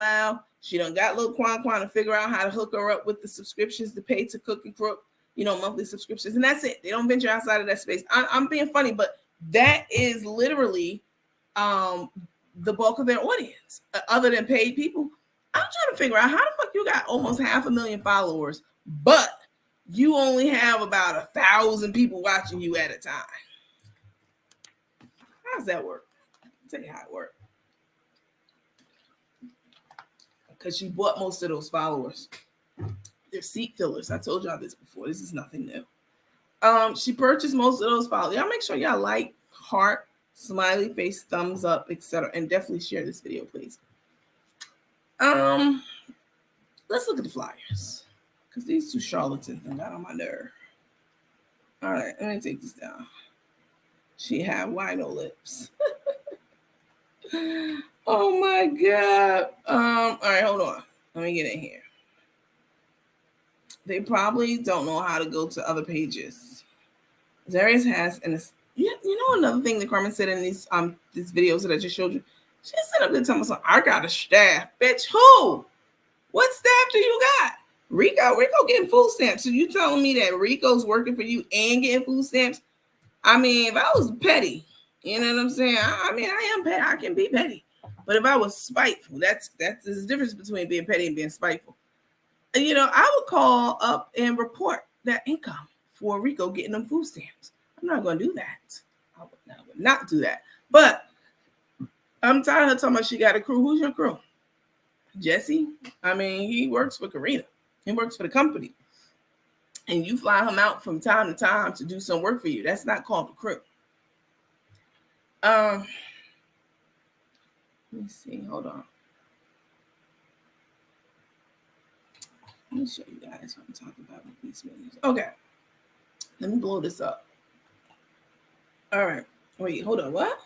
Wow, she done got little Quan to figure out how to hook her up with the subscriptions to pay to Cook and Crook, monthly subscriptions, and that's it. They don't venture outside of that space. I'm being funny, but that is literally the bulk of their audience, other than paid people. I'm trying to figure out how the fuck you got almost 500,000 followers, but you only have about 1,000 people watching you at a time. How does that work? I'll tell you how it works. Because she bought most of those followers. They're seat fillers. I told y'all this before. This is nothing new. She purchased most of those followers. Y'all make sure y'all like, heart, smiley face, thumbs up, etc. And definitely share this video, please. let's look at the flyers. Because these two charlatans got on my nerve. All right, let me take this down. She had wino lips. Oh my God. All right, hold on. Let me get in here. They probably don't know how to go to other pages. Zarius has you know another thing that Carmen said in these videos that I just showed you? She said up there telling me, I got a staff. Bitch, who? What staff do you got? Rico getting food stamps. So you telling me that Rico's working for you and getting food stamps? I mean, if I was petty, you know what I'm saying? I mean, I am petty. I can be petty. But if I was spiteful, that's the difference between being petty and being spiteful. You know, I would call up and report that income for Rico getting them food stamps. I'm not going to do that. I would not do that. But I'm tired of her talking about she got a crew. Who's your crew? Jesse? I mean, he works for Karina. He works for the company. And you fly him out from time to time to do some work for you. That's not called a crew. Let me see. Hold on. Let me show you guys what I'm talking about with these menus. Okay. Let me blow this up. All right. Wait, hold on. What?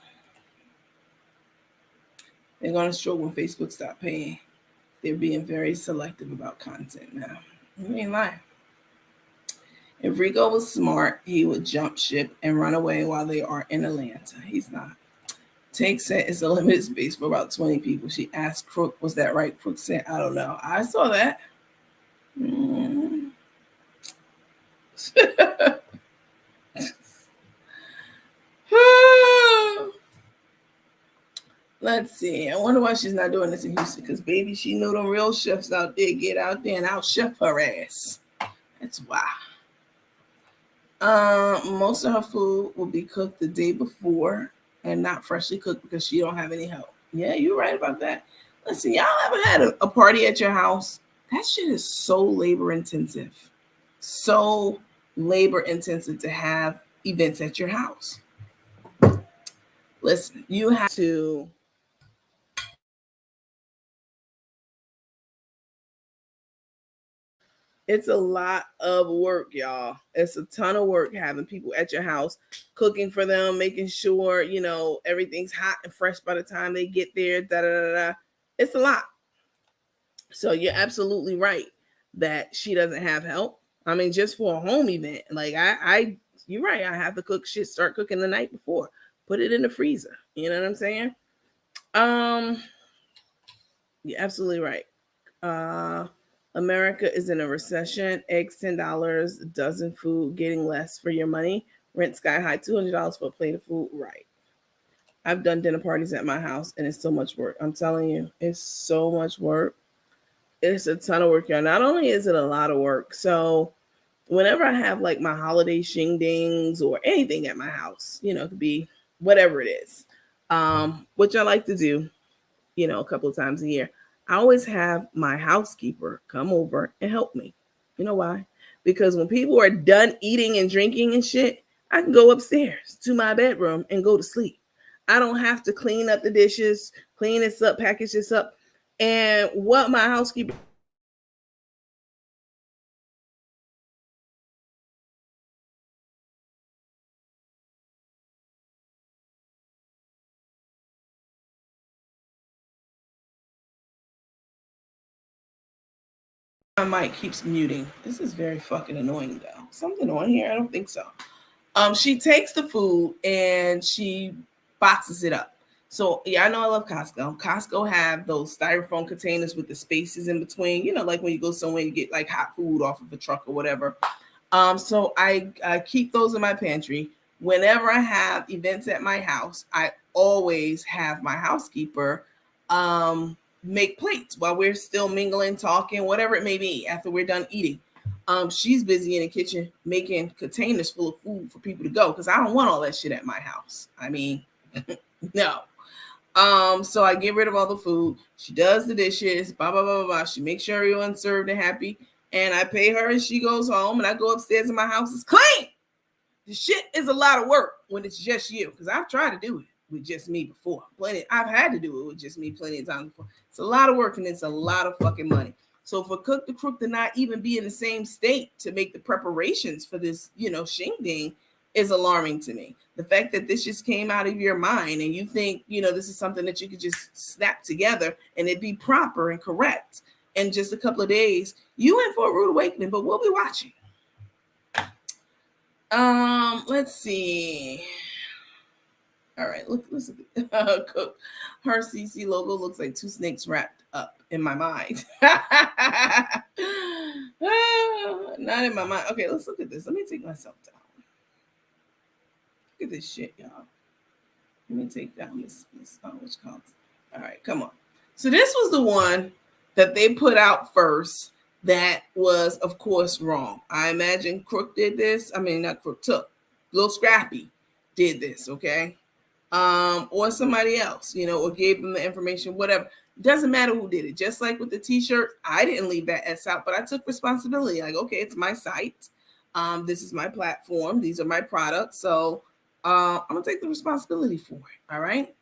They're going to struggle when Facebook stop paying. They're being very selective about content now. I ain't lying. If Rico was smart, he would jump ship and run away while they are in Atlanta. He's not. Take said it's a limited space for about 20 people. She asked Crook, was that right? Crook said, I don't know. I saw that. Let's see. I wonder why she's not doing this in Houston. Because, baby, she know them real chefs out there get out there and out chef her ass. That's why. Most of her food will be cooked the day before and not freshly cooked because she don't have any help. Yeah, you're right about that. Listen, y'all ever had a party at your house? That shit is so labor intensive. So labor intensive to have events at your house. Listen, you have to it's a lot of work, y'all. It's a ton of work having people at your house, cooking for them, making sure, you know, everything's hot and fresh by the time they get there. It's a lot. So you're absolutely right that she doesn't have help. I mean, just for a home event, like you're right. I have to cook shit, start cooking the night before, put it in the freezer. You know what I'm saying? You're absolutely right. America is in a recession. Eggs $10, dozen food, getting less for your money. Rent sky high, $200 for a plate of food. Right. I've done dinner parties at my house, and it's so much work. I'm telling you, it's so much work. It's a ton of work, y'all. Not only is it a lot of work, so whenever I have like my holiday shingdings or anything at my house, you know, it could be whatever it is, which I like to do, you know, a couple of times a year. I always have my housekeeper come over and help me. You know why? Because when people are done eating and drinking and shit, I can go upstairs to my bedroom and go to sleep. I don't have to clean up the dishes, clean this up, package this up. And what my housekeeper my mic keeps muting. This is very fucking annoying though. Something on here? I don't think so. She takes the food and she boxes it up. So yeah, I know I love Costco. Costco have those styrofoam containers with the spaces in between. You know, like when you go somewhere, you get like hot food off of a truck or whatever. So I keep those in my pantry. Whenever I have events at my house, I always have my housekeeper make plates while we're still mingling, talking, whatever it may be after we're done eating. She's busy in the kitchen making containers full of food for people to go because I don't want all that shit at my house. I mean, no. So I get rid of all the food. She does the dishes, blah, blah, blah, blah, blah. She makes sure everyone's served and happy. And I pay her and she goes home and I go upstairs and my house is clean. The shit is a lot of work when it's just you because I've tried to do it with just me before. I've had to do it with just me plenty of times before. It's a lot of work and it's a lot of fucking money. So for Cook the Crook to not even be in the same state to make the preparations for this, shindig is alarming to me. The fact that this just came out of your mind and you think, this is something that you could just snap together and it'd be proper and correct in just a couple of days, you in for a rude awakening, but we'll be watching. Let's see. All right, let's look at Cook. Her CC logo looks like two snakes wrapped up in my mind. Not in my mind. Okay, let's look at this. Let me take myself down. Look at this shit, y'all. Let me take down this which counts. All right, come on. So this was the one that they put out first that was, of course, wrong. I imagine Crook did this. I mean, not Crook, Took. Little Scrappy did this, okay? Or somebody else, or gave them the information, whatever. Doesn't matter who did it. Just like with the t-shirt, I didn't leave that S out, but I took responsibility. Like, okay, it's my site. This is my platform. These are my products. So I'm going to take the responsibility for it, all right?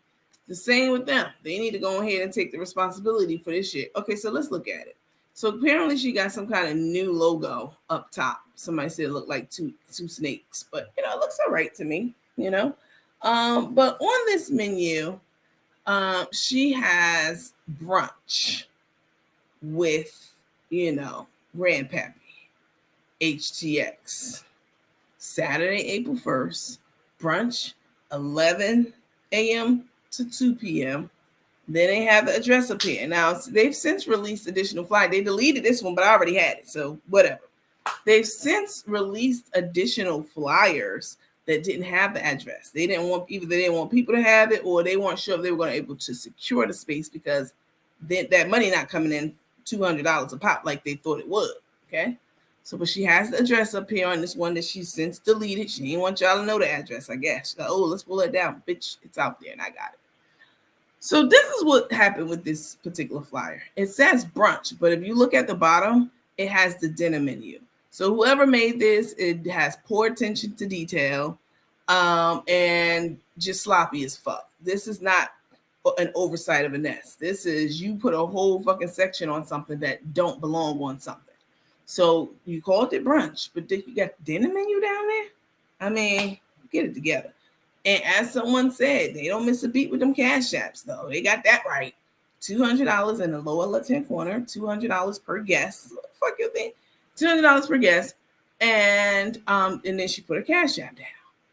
The same with them. They need to go ahead and take the responsibility for this shit. Okay, so let's look at it. So apparently she got some kind of new logo up top. Somebody said it looked like two snakes, but, it looks all right to me, But on this menu, she has brunch with, Grandpappy, HTX, Saturday, April 1st, brunch, 11 a.m. to 2 p.m. Then they have the address up here. Now, they've since released additional flyers. They deleted this one, but I already had it, so whatever. They've since released additional flyers that didn't have the address. They didn't want people to have it, or they weren't sure if they were going to be able to secure the space because that money not coming in $200 a pop like they thought it would. Okay, so but she has the address up here on this one that she since deleted. She didn't want y'all to know the address, I guess. Like, oh, let's pull it down, bitch. It's out there, and I got it. So this is what happened with this particular flyer. It says brunch, but if you look at the bottom, it has the dinner menu. So whoever made this, it has poor attention to detail, and just sloppy as fuck. This is not an oversight of a nest. This is you put a whole fucking section on something that don't belong on something. So you called it brunch, but you got the dinner menu down there? I mean, get it together. And as someone said, they don't miss a beat with them cash apps, though. They got that right. $200 in the lower left-hand corner, $200 per guest. What the fuck you think? $200 per guest. And then she put a cash app down.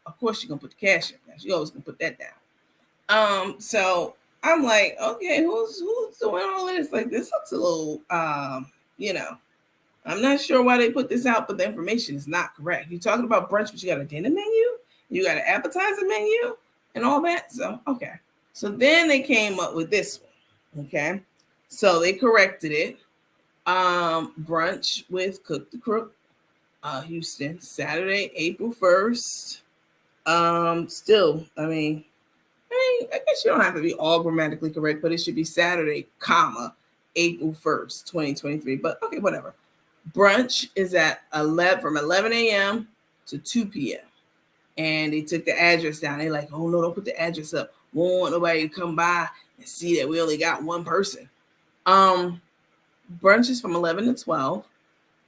Of course, she's going to put the cash app down. She always going to put that down. So I'm like, okay, who's doing all this? Like, this looks a little, I'm not sure why they put this out, but the information is not correct. You're talking about brunch, but you got a dinner menu? You got an appetizer menu and all that. So, okay. So then they came up with this one. Okay. So they corrected it. Brunch with Cook the Crook, Houston, Saturday, April 1st. Still, I guess you don't have to be all grammatically correct, but it should be Saturday, April 1st, 2023. But okay, whatever. Brunch is at from 11 a.m. to 2 p.m. And they took the address down. They're like, oh, no, don't put the address up. We won't want nobody to come by and see that we only got one person. Brunch is from 11 to 12,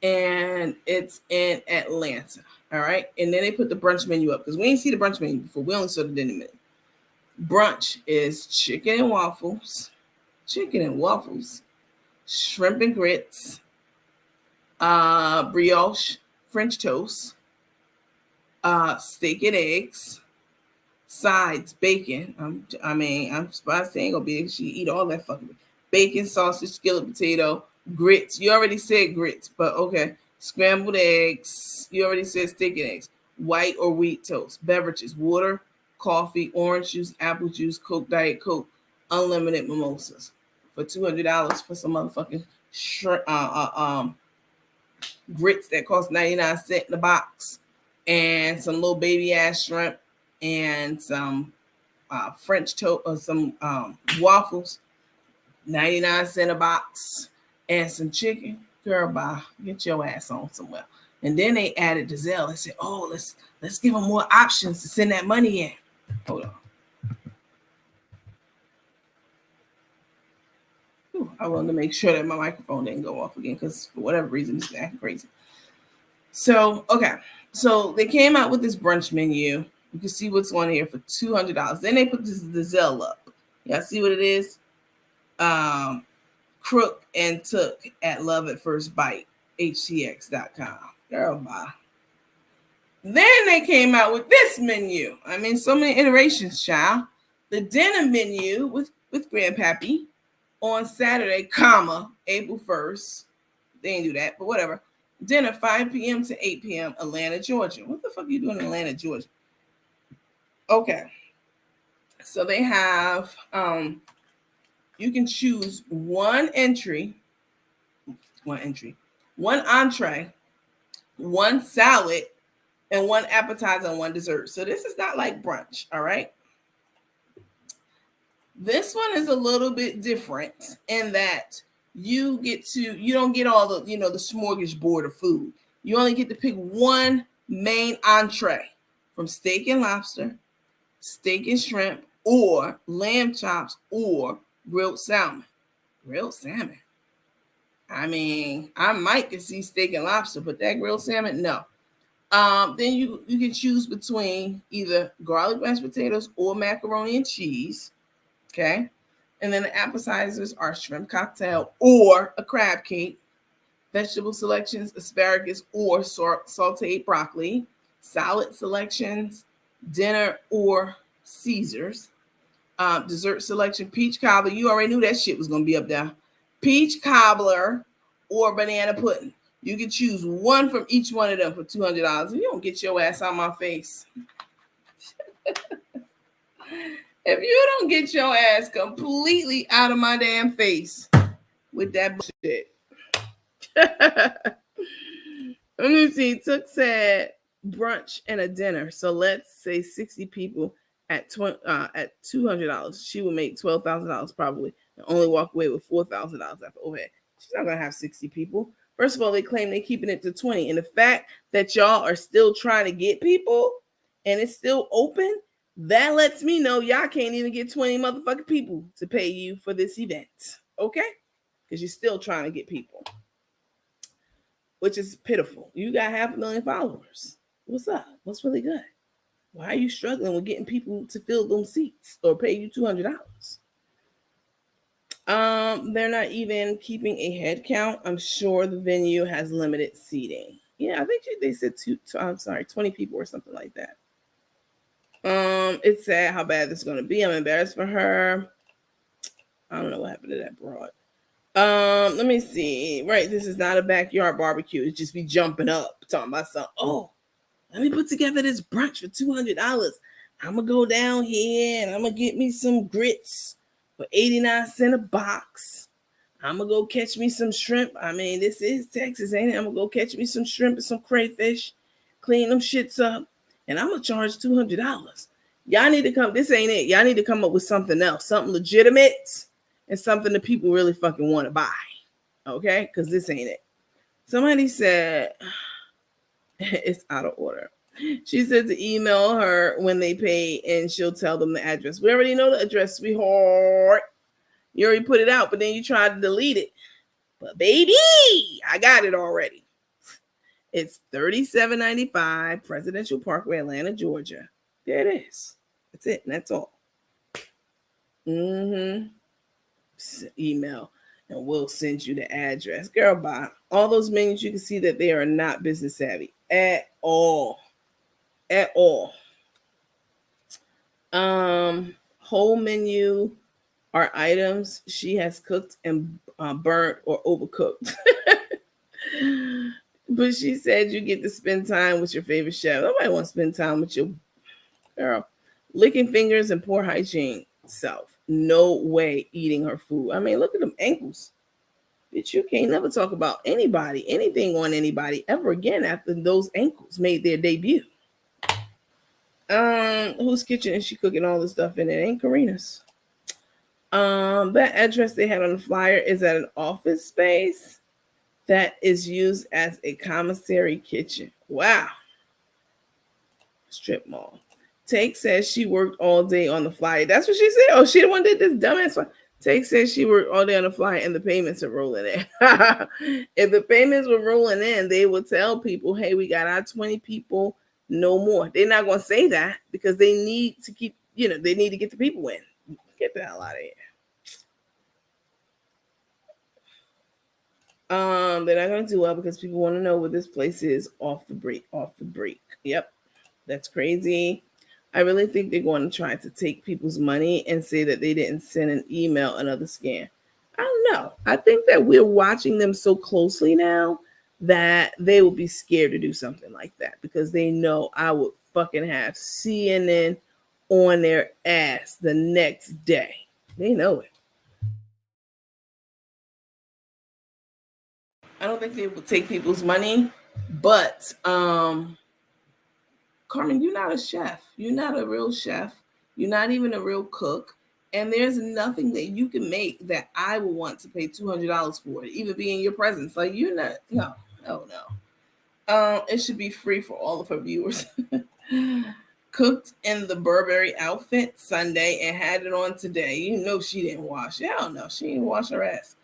and it's in Atlanta. All right. And then they put the brunch menu up because we ain't see the brunch menu before. We only saw the dinner menu. Brunch is chicken and waffles, shrimp and grits, brioche, French toast, steak and eggs, sides, bacon. I'm surprised they ain't gonna be able to eat all that fucking bacon, sausage, skillet potato, grits. You already said grits, but okay. Scrambled eggs. You already said steak and eggs. White or wheat toast. Beverages: water, coffee, orange juice, apple juice, Coke, Diet Coke, unlimited mimosas for $200 for some motherfucking grits that cost 99 cents in the box, and some little baby ass shrimp, and some French toast or some waffles, 99 cents a box, and some chicken. Girl, bye. Get your ass on somewhere. And then they added the Zelle and said, oh, let's give them more options to send that money in. Hold on. I wanted to make sure that my microphone didn't go off again because for whatever reason it's acting crazy. So, okay. So they came out with this brunch menu. You can see what's on here for $200. Then they put the Zelle up. Y'all see what it is? Crook and Took at Love at First Bite, htx.com. Girl, bye. Then they came out with this menu. I mean, so many iterations, child. The dinner menu with Grandpappy on Saturday, April 1st. They didn't do that, but whatever. Dinner 5 p.m. to 8 p.m. Atlanta, Georgia. What the fuck are you doing in Atlanta, Georgia? Okay. So they have you can choose one entree, one entree, one salad, and one appetizer and one dessert. So this is not like brunch, all right? This one is a little bit different in that you don't get all the, the smorgasbord of food. You only get to pick one main entree from steak and lobster, steak and shrimp, or lamb chops, or grilled salmon. Grilled salmon. I mean, I might can see steak and lobster, but that grilled salmon, no. Then you can choose between either garlic mashed potatoes or macaroni and cheese. Okay. And then the appetizers are shrimp cocktail or a crab cake. Vegetable selections, asparagus or sauteed broccoli. Salad selections, dinner or Caesars. Dessert selection, peach cobbler. You already knew that shit was going to be up there. Peach cobbler or banana pudding. You can choose one from each one of them for $200. You don't get your ass out my face. If you don't get your ass completely out of my damn face with that bullshit. Let me see. Took said brunch and a dinner. So let's say 60 people at $200. She would make $12,000 probably and only walk away with $4,000 after overhead. She's not going to have 60 people. First of all, they claim they're keeping it to 20. And the fact that y'all are still trying to get people and it's still open, that lets me know y'all can't even get 20 motherfucking people to pay you for this event. Okay? Because you're still trying to get people. Which is pitiful. You got 500,000 followers. What's up? What's really good? Why are you struggling with getting people to fill those seats or pay you $200? They're not even keeping a head count. I'm sure the venue has limited seating. Yeah, I think they said 20 people or something like that. It's sad how bad this is going to be. I'm embarrassed for her. I don't know what happened to that broad. Let me see. Right, this is not a backyard barbecue. It's just be jumping up, talking about something. Oh, let me put together this brunch for $200. I'm gonna go down here and I'm gonna get me some grits for 89 cents a box. I'm gonna go catch me some shrimp. I mean, this is Texas, ain't it? I'm gonna go catch me some shrimp and some crayfish, clean them shits up, and I'm gonna charge $200. Y'all need to come. This ain't it. Y'all need to come up with something else, something legitimate, and something that people really fucking want to buy. Okay? Because this ain't it. Somebody said it's out of order. She said to email her when they pay and she'll tell them the address. We already know the address, sweetheart. You already put it out, but then you tried to delete it. But baby, I got it already. It's 3795 Presidential Parkway, Atlanta, Georgia. There it is. That's it. And that's all. Email and we'll send you the address. Girl, bye. All those menus, you can see that they are not business savvy at all. At all. Whole menu are items she has cooked and burnt or overcooked. But she said you get to spend time with your favorite chef. Nobody wants to spend time with your girl. Licking fingers and poor hygiene self. No way eating her food. I mean, look at them ankles. Bitch, you can't never talk about anybody, anything on anybody ever again after those ankles made their debut. Whose kitchen is she cooking all this stuff in? It ain't Karina's. That address they had on the flyer is at an office space that is used as a commissary kitchen. Wow. Strip mall. Take says she worked all day on the flyer. That's what she said. Oh, she the one that did this dumbass one. Take said she worked all day on the flight and the payments are rolling in. If the payments were rolling in, they would tell people, hey, we got our 20 people, no more. They're not going to say that because they need to keep, they need to get the people in. Get the hell out of here. They're not going to do well because people want to know where this place is off the break. Yep, that's crazy. I really think they're going to try to take people's money and say that they didn't send an email, another scam. I don't know. I think that we're watching them so closely now that they will be scared to do something like that because they know I would fucking have CNN on their ass the next day. They know it. I don't think they will take people's money, but Carmen, you're not a chef. You're not a real chef. You're not even a real cook. And there's nothing that you can make that I will want to pay $200 for, even be in your presence. Like, you're not, no. It should be free for all of her viewers. Cooked in the Burberry outfit Sunday and had it on today. You know she didn't wash. Hell no, she didn't wash her ass.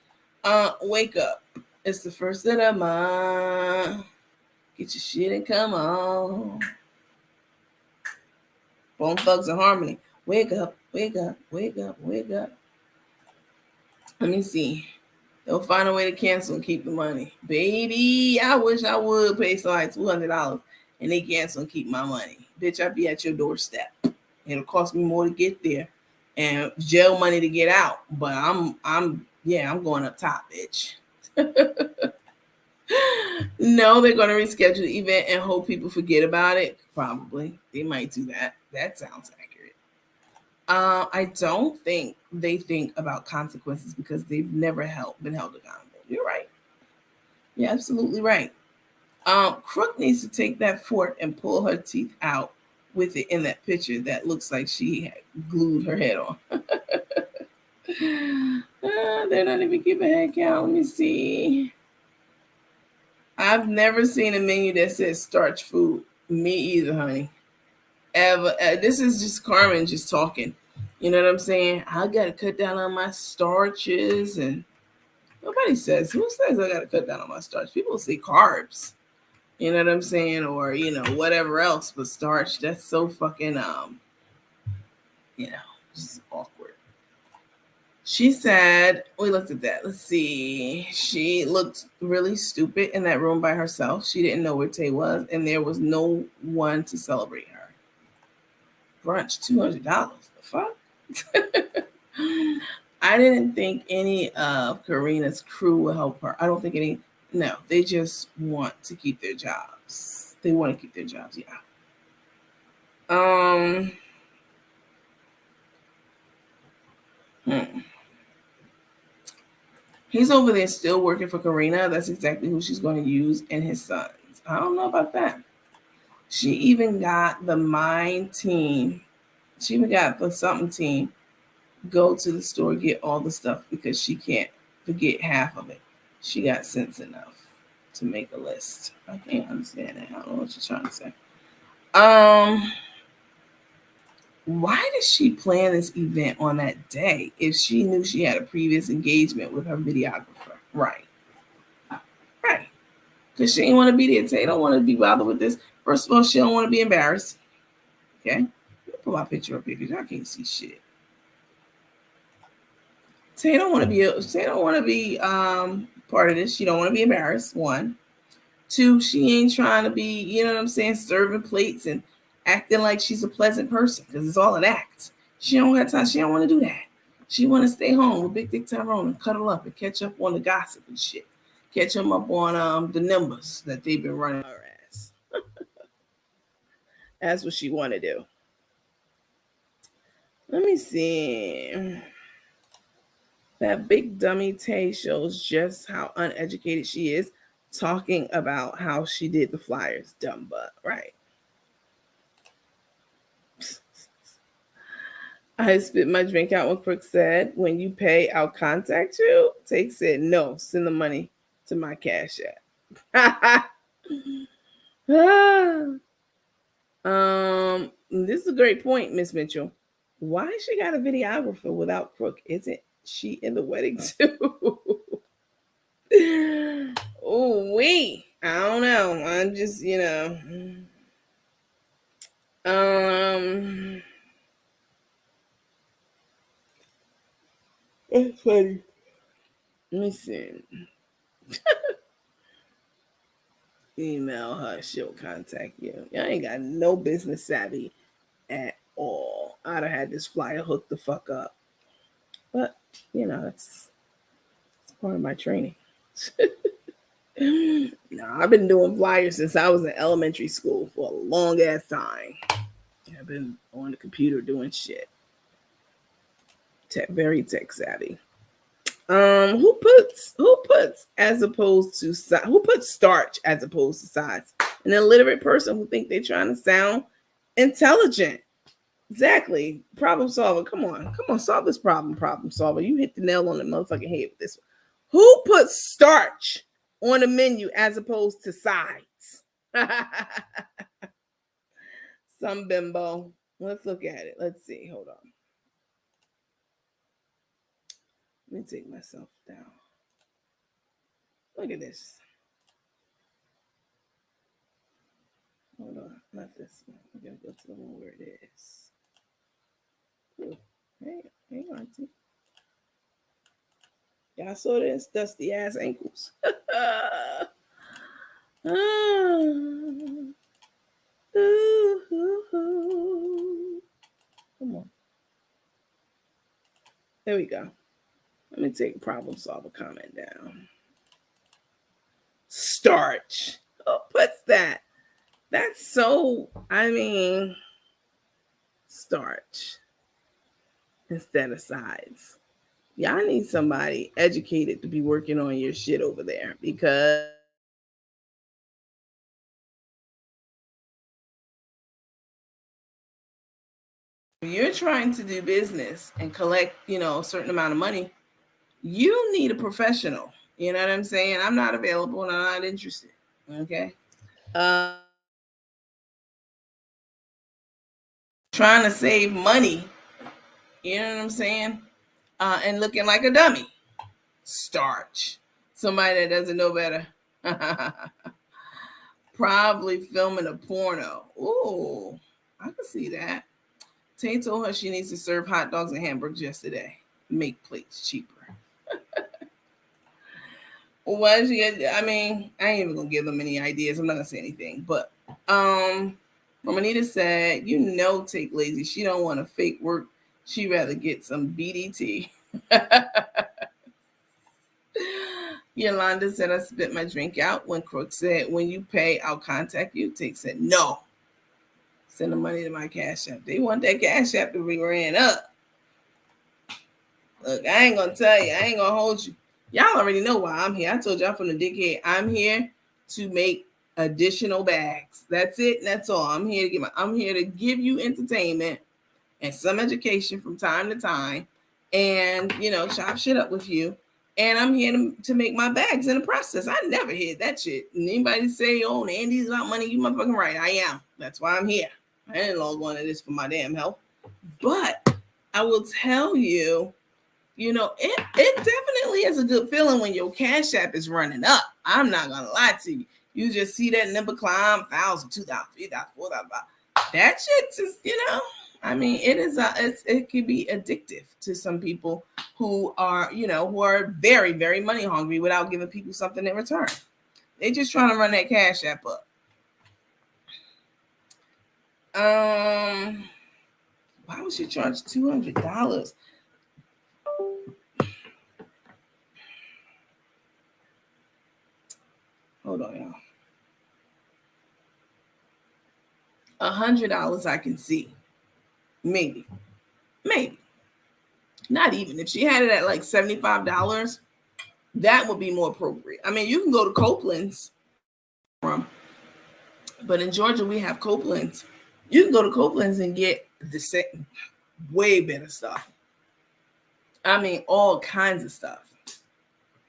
Wake up. It's the first of the month. Get your shit and come on. Bone Thugs and Harmony. Wake up, wake up, wake up, wake up. Let me see. They'll find a way to cancel and keep the money. Baby, I wish I would pay somebody $200 and they cancel and keep my money. Bitch, I'd be at your doorstep. It'll cost me more to get there and jail money to get out. But I'm going up top, bitch. No, they're going to reschedule the event and hope people forget about it. Probably. They might do that. That sounds accurate. I don't think they think about consequences because they've never been held accountable. You're right. You're absolutely right. Crook needs to take that fork and pull her teeth out with it in that picture that looks like she had glued her head on. They're not even keeping head count. Let me see. I've never seen a menu that says starch food. Me either, honey. Ever. This is just Carmen just talking. You know what I'm saying? I got to cut down on my starches. And nobody says, who says I got to cut down on my starch? People say carbs. You know what I'm saying? Or, whatever else. But starch, that's so fucking, just awkward. She said, we looked at that. Let's see. She looked really stupid in that room by herself. She didn't know where Tay was, and there was no one to celebrate her. Brunch, $200. The fuck? I didn't think any of Karina's crew will help her. I don't think any. No, they just want to keep their jobs. They want to keep their jobs, yeah. He's over there still working for Karina. That's exactly who she's going to use and his sons. I don't know about that. She even got the Mind team. She even got the something team go to the store, get all the stuff because she can't forget half of it. She got sense enough to make a list. I can't understand that. I don't know what she's trying to say. Why did she plan this event on that day if she knew she had a previous engagement with her videographer? Right. Because she didn't want to be there. Tay don't want to be bothered with this. First of all, she don't want to be embarrassed. Okay? Put my picture up here because I can't see shit. Tay don't want to be part of this. She don't want to be embarrassed. 1. 2, she ain't trying to be, you know what I'm saying, serving plates and acting like she's a pleasant person because it's all an act. She don't have time. She don't want to do that. She want to stay home with Big Dick Tyrone and cuddle up and catch up on the gossip and shit. Catch them up on the numbers that they've been running her ass. That's what she want to do. Let me see. That big dummy Tay shows just how uneducated she is, talking about how she did the flyers. Dumb butt, right? I spit my drink out when Crook said, when you pay, I'll contact you. Tay said, no, send the money to my Cash App. This is a great point, Miss Mitchell. Why she got a videographer without Crook? Isn't she in the wedding too. Oh, I don't know. I'm just, um, it's funny. Let me see. Email her, she'll contact you. Y'all ain't got no business savvy at all. I'd have had this flyer hooked the fuck up. But, it's part of my training. No, I've been doing flyers since I was in elementary school for a long ass time. I've been on the computer doing shit. Very tech savvy. Who puts as opposed to who puts starch as opposed to size? An illiterate person who think they're trying to sound intelligent. Exactly. Problem solver. Come on, solve this problem. Problem solver. You hit the nail on the motherfucking head with this one. Who puts starch on the menu as opposed to sides? Some bimbo. Let's look at it. Let's see. Hold on. Let me take myself down. Look at this. Hold on. Not this one. I gotta go to the one where it is. Ooh. Hey, hang on, T. Y'all saw this? Dusty ass ankles. Come on. There we go. Let me take problem solver comment down. Starch. Who puts that? That's so, starch instead of sides. Y'all need somebody educated to be working on your shit over there because you're trying to do business and collect, a certain amount of money. You need a professional. You know what I'm saying? I'm not available and I'm not interested. Okay. Trying to save money. You know what I'm saying? And looking like a dummy. Starch. Somebody that doesn't know better. Probably filming a porno. Ooh, I can see that. Tay told her she needs to serve hot dogs and hamburgers yesterday. Make plates cheaper. Why she get? I ain't even gonna give them any ideas. I'm not gonna say anything. But Romanita said, take lazy. She don't want to fake work. She'd rather get some BDT. Yolanda said, I spit my drink out. When Crook said, when you pay, I'll contact you. Take said, no. Send the money to my Cash App. They want that Cash App to be ran up. Look, I ain't gonna tell you. I ain't gonna hold you. Y'all already know why I'm here. I told y'all from the dickhead, I'm here to make additional bags. That's it. That's all. I'm here to give you entertainment and some education from time to time, and chop shit up with you. And I'm here to make my bags in the process. I never heard that shit. And anybody say, "Oh, Andy's about money," you motherfucking right. I am. That's why I'm here. I didn't log on to this for my damn health. But I will tell you, it definitely is a good feeling when your Cash App is running up. I'm not gonna lie to you. You just see that number climb 1,000, 2,000, 3,000, 4,000. That shit just, it can be addictive to some people who are, who are very, very money hungry without giving people something in return. They just trying to run that Cash App up. Why would she charge $200? Hold on, y'all. $100 I can see. Maybe. Not even. If she had it at like $75, that would be more appropriate. You can go to Copeland's. But in Georgia, we have Copeland's. You can go to Copeland's and get the same, way better stuff. All kinds of stuff.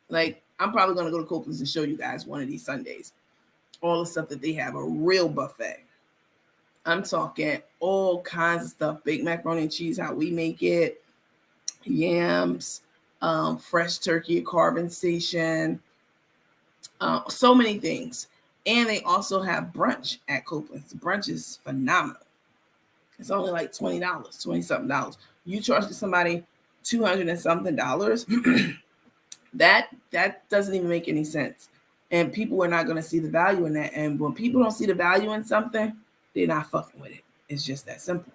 Like, I'm probably going to go to Copeland's and show you guys one of these Sundays. All the stuff that they have, a real buffet. I'm talking all kinds of stuff. Baked macaroni and cheese, how we make it. Yams. fresh turkey at carving station, so many things. And they also have brunch at Copeland's. Brunch is phenomenal. It's only like $20, 20 something dollars. You charge somebody $200 and something dollars. that doesn't even make any sense. And people are not going to see the value in that. And when people don't see the value in something, they're not fucking with it. It's just that simple.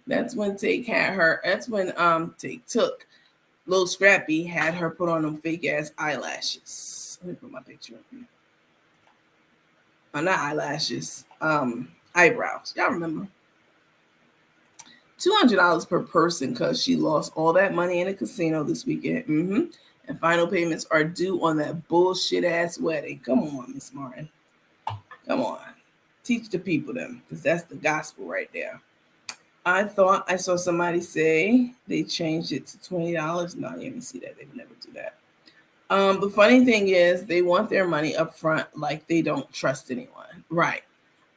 That's when Take had her. That's when Take took Little Scrappy had her put on them fake ass eyelashes. Let me put my picture up here. Oh, not eyelashes. Eyebrows. Y'all remember? $200 per person because she lost all that money in a casino this weekend. And final payments are due on that bullshit ass wedding. Come on, Miss Martin. Come on. Teach the people them, because that's the gospel right there. I thought I saw somebody say they changed it to $20. No, you didn't see that. They would never do that. The funny thing is they want their money up front like they don't trust anyone. Right.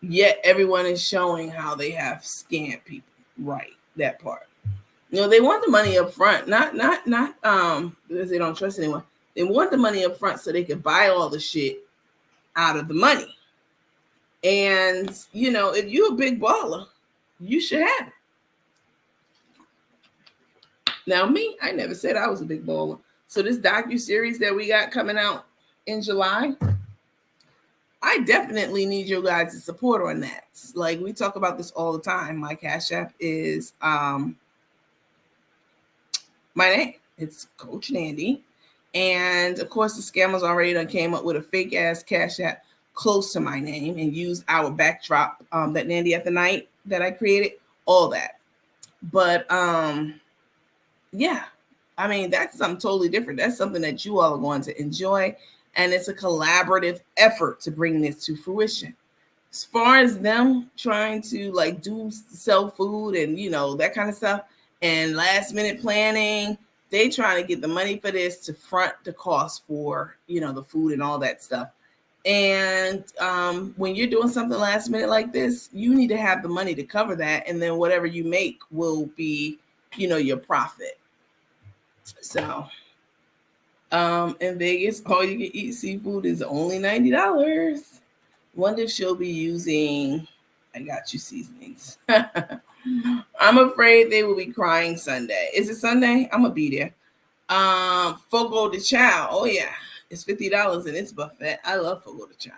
Yet everyone is showing how they have scammed people. Right. That part. They want the money up front, not because they don't trust anyone. They want the money up front so they can buy all the shit out of the money. And, if you're a big baller, you should have it. Now, me, I never said I was a big baller. So this docuseries that we got coming out in July, I definitely need your guys' support on that. Like, we talk about this all the time. My Cash App is my name. It's Coach Nandy. And, of course, the scammers already done came up with a fake-ass Cash App close to my name and used our backdrop, that Nandy at the Night that I created, all that. But, yeah, I mean, that's something totally different. That's something that you all are going to enjoy. And it's a collaborative effort to bring this to fruition. As far as them trying to sell food and, that kind of stuff and last minute planning, they trying to get the money for this to front the cost for, the food and all that stuff. And when you're doing something last minute like this, you need to have the money to cover that. And then whatever you make will be, your profit. So in Vegas, all you can eat seafood is only $90. Wonder if she'll be using, I got you, seasonings. I'm afraid they will be crying Sunday. Is it Sunday? I'm gonna be there. Fogo de Chao. Oh yeah, it's $50 and it's buffet. I love Fogo de Chao.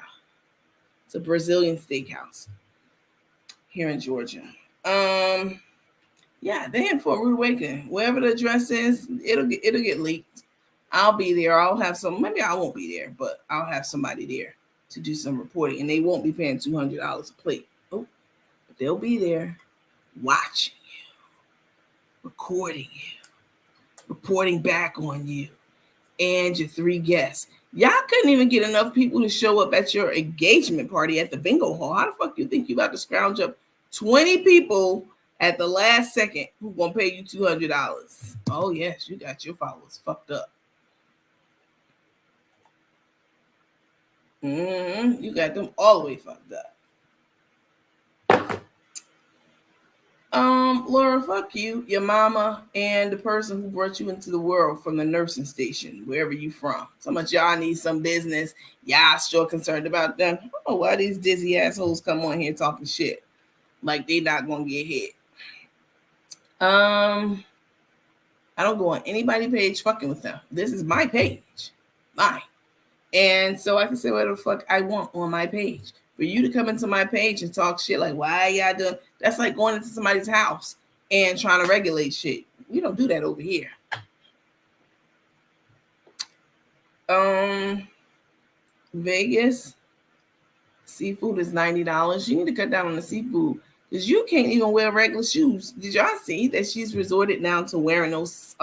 It's a Brazilian steakhouse here in Georgia. Yeah, they in for a rude awakening. Wherever the address is, it'll get leaked. I'll be there. I'll have maybe I won't be there, but I'll have somebody there to do some reporting, and they won't be paying $200 a plate. Oh, but they'll be there watching you, recording you, reporting back on you and your 3 guests. Y'all couldn't even get enough people to show up at your engagement party at the bingo hall. How the fuck you think you about to scrounge up 20 people at the last second who gonna pay you $200? Oh yes, you got your followers fucked up. You got them all the way fucked up. Laura, fuck you, your mama, and the person who brought you into the world from the nursing station, wherever you from. So much y'all need some business. Y'all sure concerned about them. I don't know why these dizzy assholes come on here talking shit like they not gonna get hit. I don't go on anybody's page fucking with them. This is my page, mine. And so I can say whatever the fuck I want on my page. For you to come into my page and talk shit like, why y'all doing? That's like going into somebody's house and trying to regulate shit. We don't do that over here. Vegas, seafood is $90. You need to cut down on the seafood because you can't even wear regular shoes. Did y'all see that she's resorted now to wearing those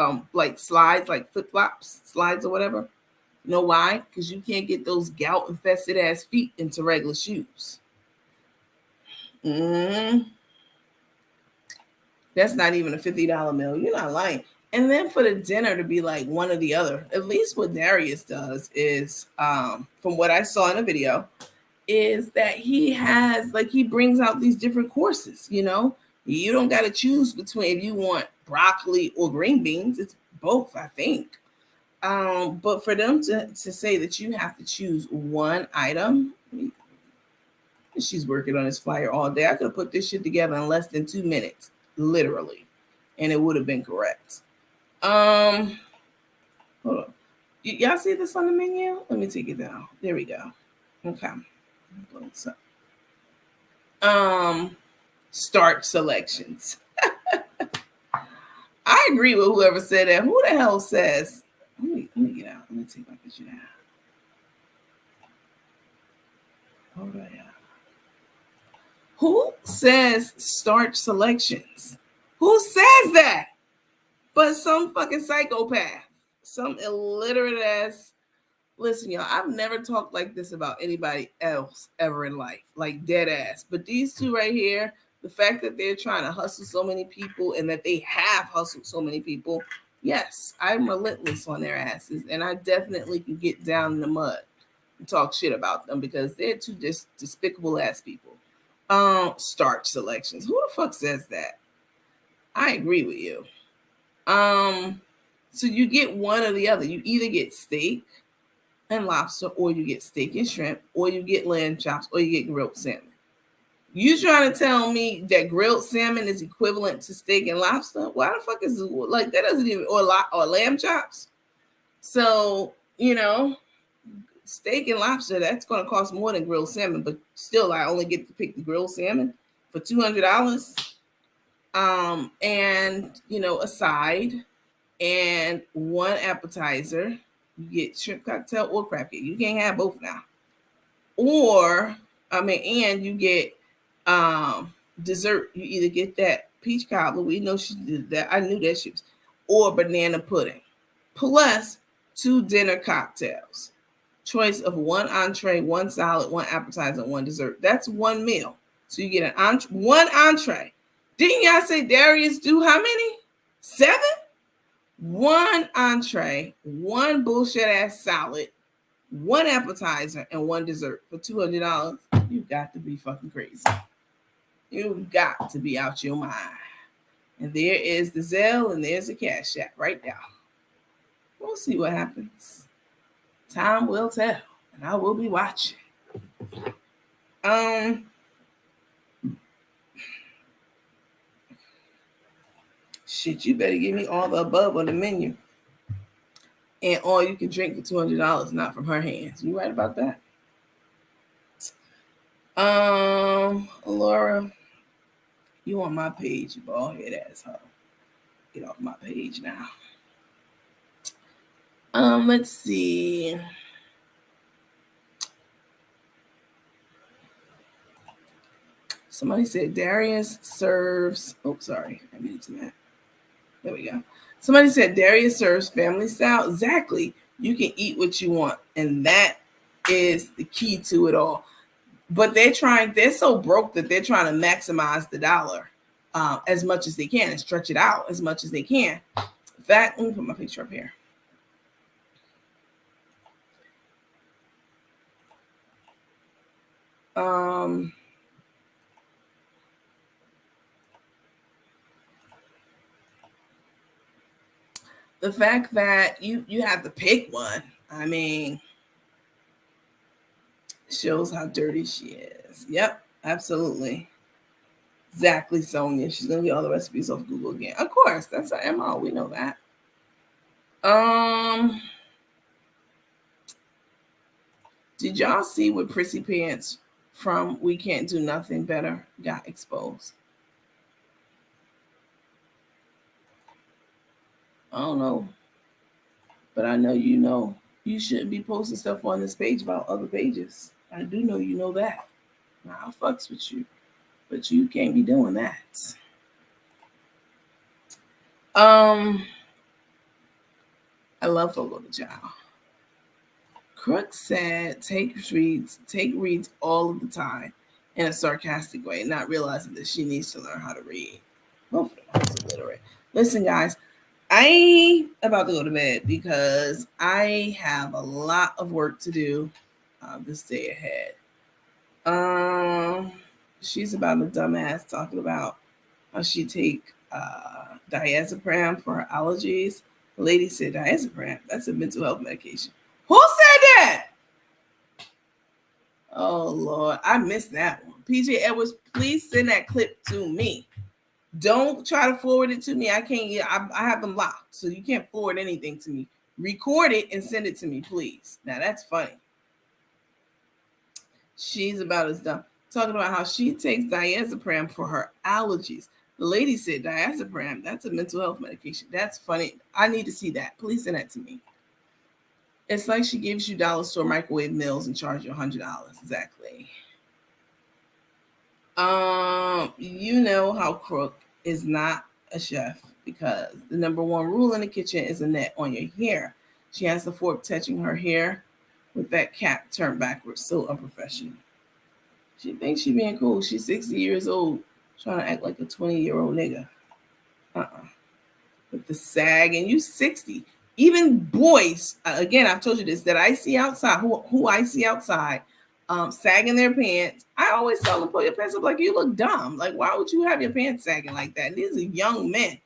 slides, like flip-flops, slides or whatever? You know why? Because you can't get those gout-infested ass feet into regular shoes. That's not even a $50 meal. You're not lying. And then for the dinner to be like one or the other, at least what Darius does is, from what I saw in the video, is that he has, like, he brings out these different courses. You don't got to choose between if you want broccoli or green beans. It's both, I think. But for them to say that you have to choose one item, she's working on this flyer all day. I could have put this shit together in less than 2 minutes, literally, and it would have been correct. Hold on. Y'all see this on the menu? Let me take it down. There we go. Okay. So, start selections. I agree with whoever said that. Who the hell says? Let me get out. Let me take my picture down. Hold on. Who says start selections? Who says that? But some fucking psychopath. Some illiterate ass. Listen, y'all, I've never talked like this about anybody else ever in life. Like, dead ass. But these two right here, the fact that they're trying to hustle so many people and that they have hustled so many people, yes, I'm relentless on their asses. And I definitely can get down in the mud and talk shit about them because they're two despicable ass people. Start selections. Who the fuck says that? I agree with you. So you get one or the other. You either get steak and lobster, or you get steak and shrimp, or you get lamb chops, or you get grilled salmon. You trying to tell me that grilled salmon is equivalent to steak and lobster? Why the fuck is it like that? Doesn't even or lamb chops? So steak and lobster, that's going to cost more than grilled salmon, but still, I only get to pick the grilled salmon for $200. And a side and one appetizer. You get shrimp cocktail or crab cake. You can't have both now. And you get dessert. You either get that peach cobbler. We know she did that. I knew that she was, or banana pudding, plus 2 dinner cocktails. Choice of 1 entree, 1 salad, 1 appetizer, and 1 dessert. That's 1 meal. So you get one entree. Didn't y'all say Darius do how many? 7? 1 entree, 1 bullshit ass salad, 1 appetizer, and 1 dessert for $200. You got to be fucking crazy. You got to be out your mind. And there is the Zelle and there's the Cash App right now. We'll see what happens. Time will tell, and I will be watching. Shit, you better give me all the above on the menu. And all you can drink for $200, not from her hands. You right about that? Laura, you on my page, you bald head asshole. Get off my page now. Let's see. Somebody said Darius serves. Oh, sorry. I meant to that. There we go. Somebody said Darius serves family style. Exactly. You can eat what you want. And that is the key to it all. But they're so broke that they're trying to maximize the dollar as much as they can and stretch it out as much as they can. In fact, let me put my picture up here. The fact that you have to pick one, I mean, shows how dirty she is. Yep, absolutely. Exactly, Sonia. She's gonna get all the recipes off Google again. Of course, that's our MO. We know that. Did y'all see what Prissy Pants from We Can't Do Nothing Better got exposed? I don't know. But I know you shouldn't be posting stuff on this page about other pages. I do know you know that. I'll fucks with you. But you can't be doing that. I love Fogo the Child. Crook said take reads all of the time in a sarcastic way, not realizing that she needs to learn how to read. Hopefully she's illiterate. Listen, guys, I'm about to go to bed because I have a lot of work to do this day ahead. She's about a dumbass talking about how she take diazepam for her allergies. The lady said diazepam, that's a mental health medication. Who said that? Oh Lord, I missed that one. PJ Edwards, please send that clip to me. Don't try to forward it to me. I can't. I have them locked, so you can't forward anything to me. Record it and send it to me, please. Now that's funny. She's about as dumb. Talking about how she takes diazepam for her allergies. The lady said diazepam, that's a mental health medication. That's funny. I need to see that. Please send that to me. It's like she gives you dollar store microwave meals and charge you $100. Exactly. You know how Crook is not a chef because the number one rule in the kitchen is a net on your hair. She has the fork touching her hair with that cap turned backwards. So unprofessional. She thinks she being cool. She's 60 years old, trying to act like a 20-year-old nigga. With the sag, and you 60. Even boys, again, I've told you this, that I see outside, who I see outside, sagging their pants. I always tell them, pull your pants up, like you look dumb. Like, why would you have your pants sagging like that? And these are young men.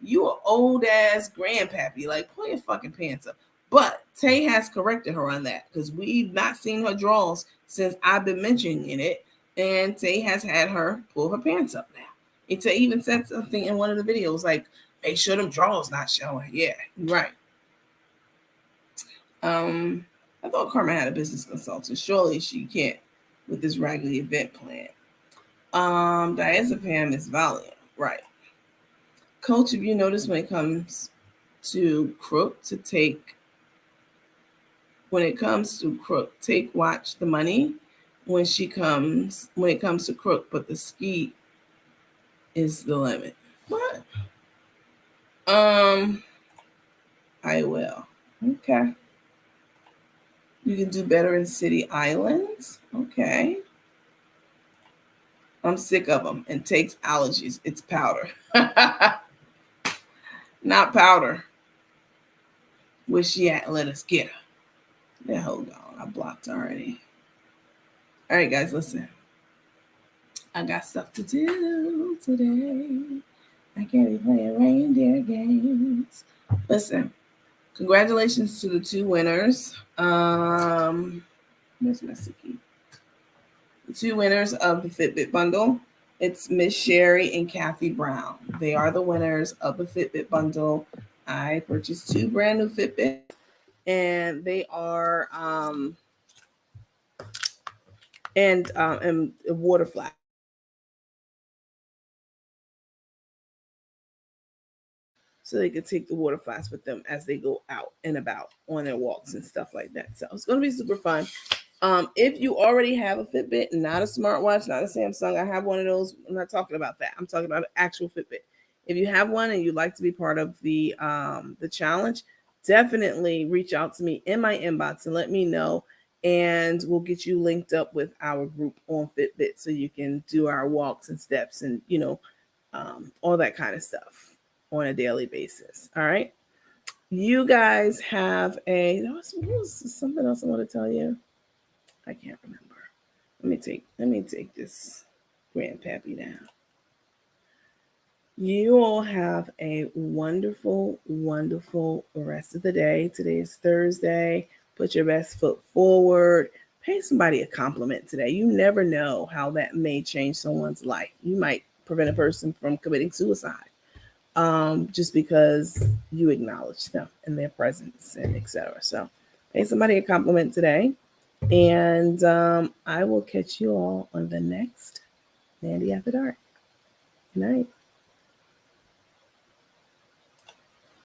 You are old ass grandpappy. Like, pull your fucking pants up. But Tay has corrected her on that because we've not seen her draws since I've been mentioning it. And Tay has had her pull her pants up now. And Tay even said something in one of the videos like, make sure them drawers not showing. Yeah, right. I thought Karma had a business consultant. Surely she can't with this raggedy event plan. Diazepam is Valiant, right? Coach, have you noticed when it comes to Crook take watch the money when it comes to Crook, but the ski is the limit. What? I will. Okay. You can do better in city islands. Okay. I'm sick of them and takes allergies. It's powder. Not powder. Where she at? Let us get her. Yeah, hold on. I blocked already. All right, guys, listen. I got stuff to do today. I can't be playing reindeer games. Listen, congratulations to the two winners. Where's my sticky? The two winners of the Fitbit bundle. It's Miss Sherry and Kathy Brown. They are the winners of the Fitbit bundle. I purchased two brand new Fitbits, and they are and a water flask. So they could take the water flask with them as they go out and about on their walks and stuff like that. So it's going to be super fun. If you already have a Fitbit, not a smartwatch, not a Samsung, I have one of those. I'm not talking about that. I'm talking about an actual Fitbit. If you have one and you'd like to be part of the challenge, definitely reach out to me in my inbox and let me know. And we'll get you linked up with our group on Fitbit so you can do our walks and steps and, all that kind of stuff on a daily basis. All right. You guys have there was something else I want to tell you. I can't remember. Let me take this Grandpappy down. You all have a wonderful, wonderful rest of the day. Today is Thursday. Put your best foot forward. Pay somebody a compliment today. You never know how that may change someone's life. You might prevent a person from committing suicide just because you acknowledge them and their presence and etc. So pay somebody a compliment today. And I will catch you all on the next Mandy After Dark. Good night.